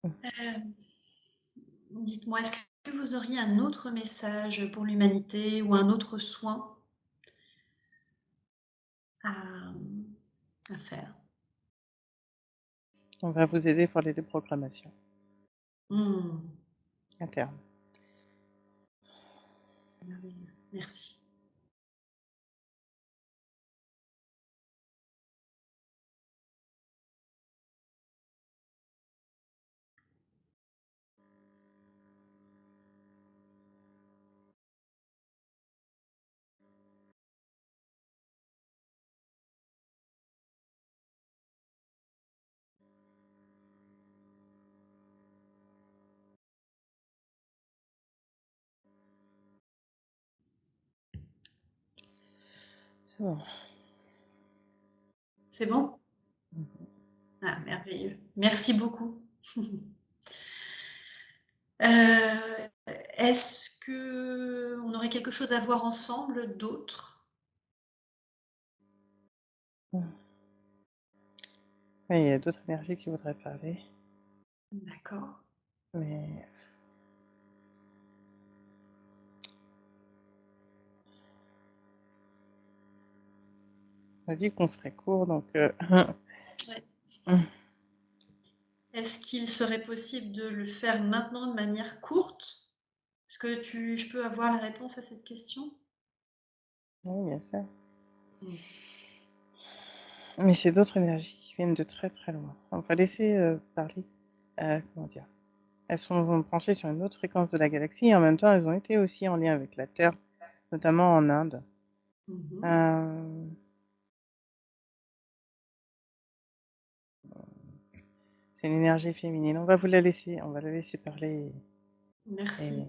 Mmh. Hem, dites-moi, est-ce que vous auriez un autre message pour l'humanité ou un autre soin à, à faire? On va vous aider pour les déprogrammations Mmh. internes. Merveilleux. Merci. Oh. C'est bon? Mmh. Ah, merveilleux. Merci beaucoup. Heu, est-ce qu'on aurait quelque chose à voir ensemble d'autre? Mmh. Ouais, il y a d'autres énergies qui voudraient parler, D'accord. mais on a dit qu'on ferait court donc Ouais. mmh. Est-ce qu'il serait possible de le faire maintenant de manière courte? Est-ce que je peux avoir la réponse à cette question? Oui, bien sûr. Mmh. Mais c'est d'autres énergies qui viennent de très, très loin. On va laisser, parler, comment dire? Elles sont branchées sur une autre fréquence de la galaxie et en même temps, elles ont été aussi en lien avec la Terre, notamment en Inde. Mmh. Hem, c'est une énergie féminine. On va la laisser parler Merci. et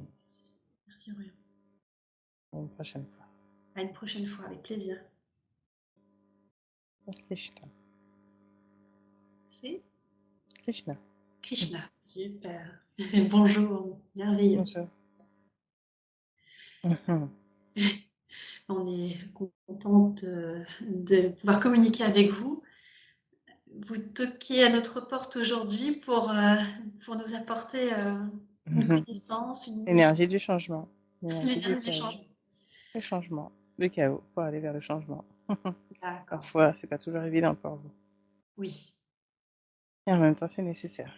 Merci, Orion. une prochaine fois. À une prochaine fois, avec plaisir. Krishna, C'est Krishna. Krishna. Super. Bonjour, merveilleux. Bonjour. Mmh. On est contente, de pouvoir communiquer avec vous. Vous toquez à notre porte aujourd'hui pour nous apporter, une Mmh. connaissance, une L'énergie initiation, du changement, l'énergie du l'énergie du chaos, changement. le changement, le chaos pour aller vers le changement. D'accord. Parfois, c'est pas toujours évident pour vous Oui, et en même temps, c'est nécessaire.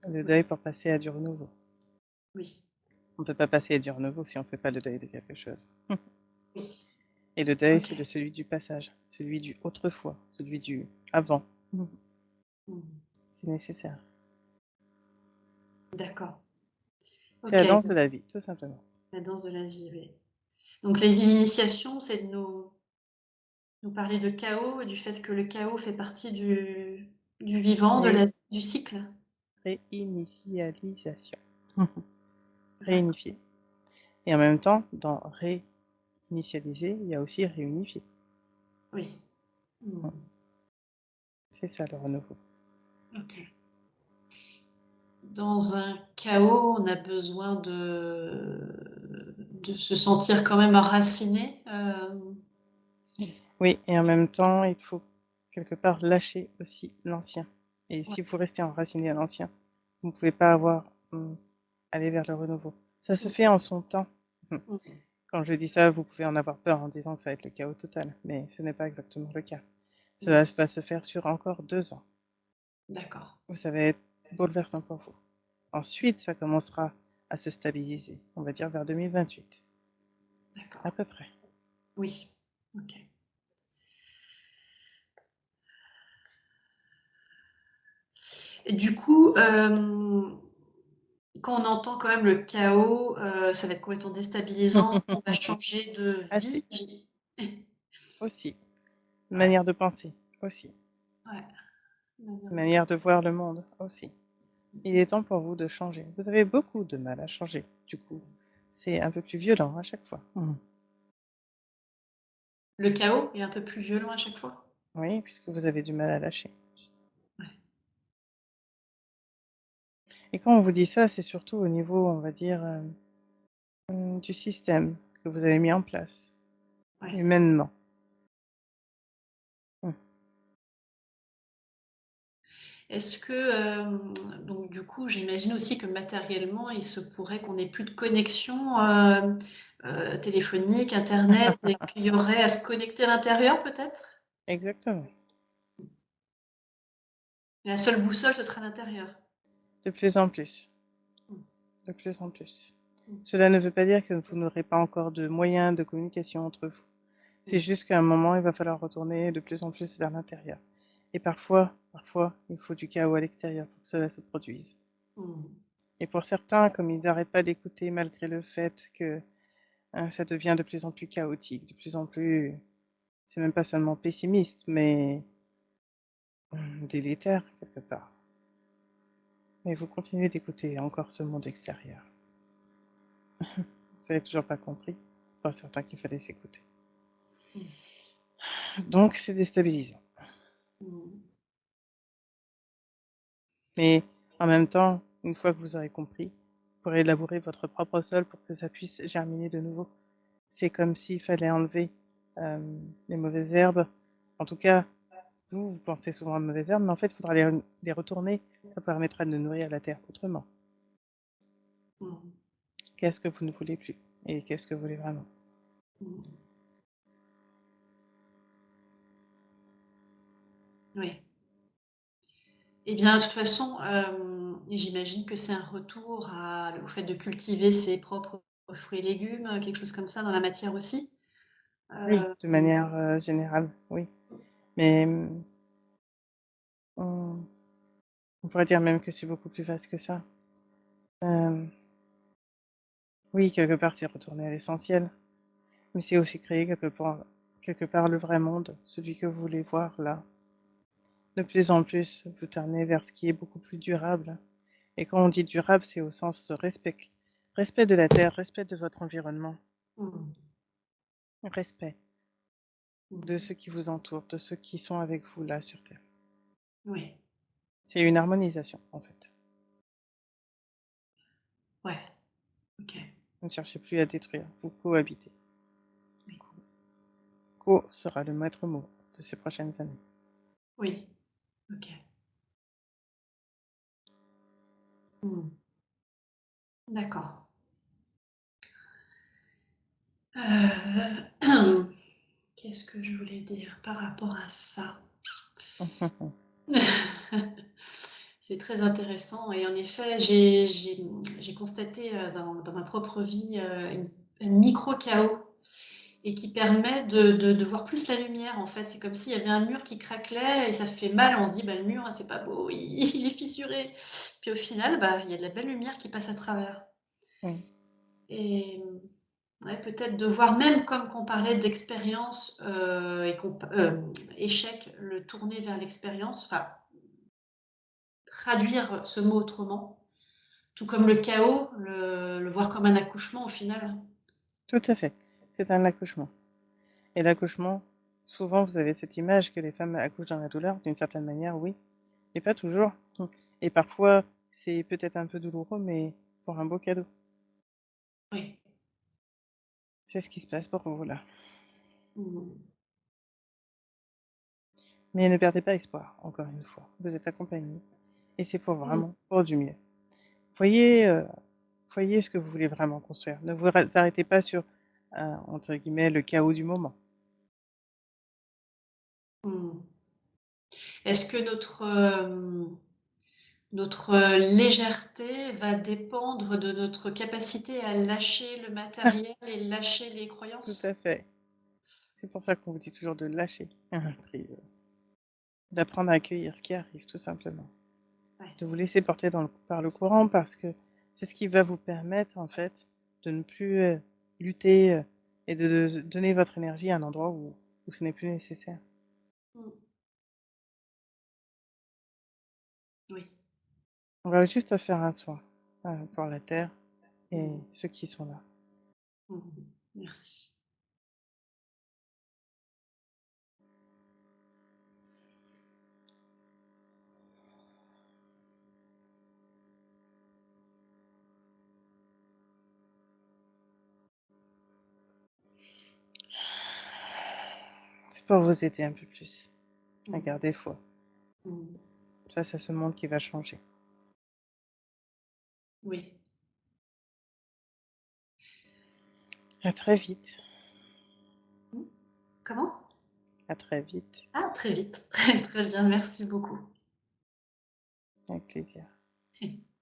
Le oui, deuil pour passer à du renouveau. oui, On ne peut pas passer à du renouveau si on ne fait pas le deuil de quelque chose. oui. Et le deuil, OK. c'est celui du passage, celui du autrefois, celui du avant. Mmh. C'est nécessaire. D'accord. C'est la OK, danse de donc la vie, tout simplement. la danse de la vie, oui. Donc l'initiation, c'est de nous parler de chaos et du fait que le chaos fait partie du vivant, de Ré la vie, du cycle? réinitialisation. D'accord, Réunifier. Et en même temps, dans réinitialiser, il y a aussi réunifier. oui. Mmh. C'est ça le renouveau. OK. Dans un chaos, on a besoin de se sentir quand même enraciné, Oui, et en même temps, il faut quelque part lâcher aussi l'ancien. Et ouais, si vous restez enraciné à l'ancien, vous ne pouvez pas aller vers le renouveau. Ça se mmh, fait en son temps. mmh, Quand je dis ça, vous pouvez en avoir peur en disant que ça va être le chaos total, mais ce n'est pas exactement le cas. Cela mmh. va se faire sur encore 2 ans, D'accord, où ça va être bouleversant pour vous. Ensuite, ça commencera à se stabiliser, on va dire vers 2028, à d'accord. peu près. Oui, OK. Et du coup, quand on entend quand même le chaos, ça va être complètement déstabilisant, on va changer de Assez, vie. aussi. Ouais, Manière de penser, aussi. ouais, manière de Manière de penser. voir le monde, aussi. Il est temps pour vous de changer. Vous avez beaucoup de mal à changer, du coup. C'est un peu plus violent à chaque fois. Le chaos est un peu plus violent à chaque fois? Oui, puisque vous avez du mal à lâcher. Ouais, Et quand on vous dit ça, c'est surtout au niveau, on va dire, du système que vous avez mis en place, ouais. humainement. Mmh. Est-ce que, donc du coup, j'imagine aussi que matériellement, il se pourrait qu'on ait plus de connexion, téléphonique, internet et qu'il y aurait à se connecter à l'intérieur peut-être? Exactement. La seule boussole, ce sera l'intérieur? De plus en plus, Mmh, de plus en plus. mmh, Cela ne veut pas dire que vous n'aurez pas encore de moyens de communication entre vous. C'est mmh, juste qu'à un moment, il va falloir retourner de plus en plus vers l'intérieur. Et parfois, il faut du chaos à l'extérieur pour que cela se produise. mmh, Et pour certains, comme ils n'arrêtent pas d'écouter malgré le fait que, ça devient de plus en plus chaotique, de plus en plus c'est même pas seulement pessimiste, mais, délétère quelque part. Mais vous continuez d'écouter encore ce monde extérieur. Vous avez toujours pas compris, pour certains qu'il fallait s'écouter. mmh, Donc c'est déstabilisant. mmh, Mais en même temps, une fois que vous aurez compris, vous pourrez labourer votre propre sol pour que ça puisse germiner de nouveau. C'est comme s'il fallait enlever, les mauvaises herbes. En tout cas, vous pensez souvent aux mauvaises herbes, mais en fait, il faudra les retourner. Ça permettra de nourrir la terre autrement. mmh, Qu'est-ce que vous ne voulez plus? Et qu'est-ce que vous voulez vraiment? mmh. Oui. Eh bien, de toute façon, j'imagine que c'est un retour au fait de cultiver ses propres fruits et légumes, quelque chose comme ça dans la matière aussi? Oui, Heu, de manière, générale, oui. Mais, on on pourrait dire même que c'est beaucoup plus vaste que ça. Hem, oui, quelque part, c'est retourner à l'essentiel, mais c'est aussi créer quelque part le vrai monde, celui que vous voulez voir là. De plus en plus, vous tournez vers ce qui est beaucoup plus durable et quand on dit durable, c'est au sens respect de la terre, respect de votre environnement, Mmh. respect de Mmh. ceux qui vous entourent, de ceux qui sont avec vous là sur terre. Oui. C'est une harmonisation, en fait. Ouais. OK. Vous ne cherchez plus à détruire, vous cohabitez. Oui. Co sera le maître mot de ces prochaines années. Oui. OK. Mmh. D'accord. Qu'est-ce que je voulais dire par rapport à ça? C'est très intéressant et en effet, j'ai constaté, dans ma propre vie, un micro chaos et qui permet de voir plus la lumière, en fait. C'est comme s'il y avait un mur qui craquelait et ça fait mal. On se dit: «Bah, le mur, c'est pas beau, il est fissuré». Puis au final, bah, il y a de la belle lumière qui passe à travers Oui, et ouais, peut-être de voir même comme qu'on parlait d'expérience, et qu'on p échec, le tourner vers l'expérience, enfin, traduire ce mot autrement. Tout comme le chaos, le voir comme un accouchement au final. tout à fait. C'est un accouchement et l'accouchement, souvent, vous avez cette image que les femmes accouchent dans la douleur, d'une certaine manière, oui, mais pas toujours. Et parfois, c'est peut-être un peu douloureux, mais pour un beau cadeau. Oui. C'est ce qui se passe pour vous là. Mmh. Mais ne perdez pas espoir, encore une fois. Vous êtes accompagnés et c'est pour Mmh. vraiment pour du mieux. Voyez, voyez ce que vous voulez vraiment construire. Ne vous arrêtez pas sur, entre guillemets, «le chaos du moment». Mmh. Est-ce que notre légèreté va dépendre de notre capacité à lâcher le matériel et lâcher les Tout croyances? à fait. C'est pour ça qu'on vous dit toujours de lâcher prise, d'apprendre à accueillir ce qui arrive, tout simplement. Ouais. De vous laisser porter par le courant parce que c'est ce qui va vous permettre, en fait, de ne plus, lutter, et de donner votre énergie à un endroit où ce n'est plus nécessaire. Mmh. Oui. On va juste faire un soin, pour la terre et Mmh. ceux qui sont là. Mmh. Merci. C'est pour vous aider un peu plus à Mmh. garder foi Mmh. face à ce monde qui va changer. Oui. À très vite, Mmh. Comment? à très vite, Ah, très vite. Très, très bien, merci beaucoup. avec plaisir.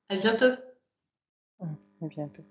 À bientôt. À bientôt.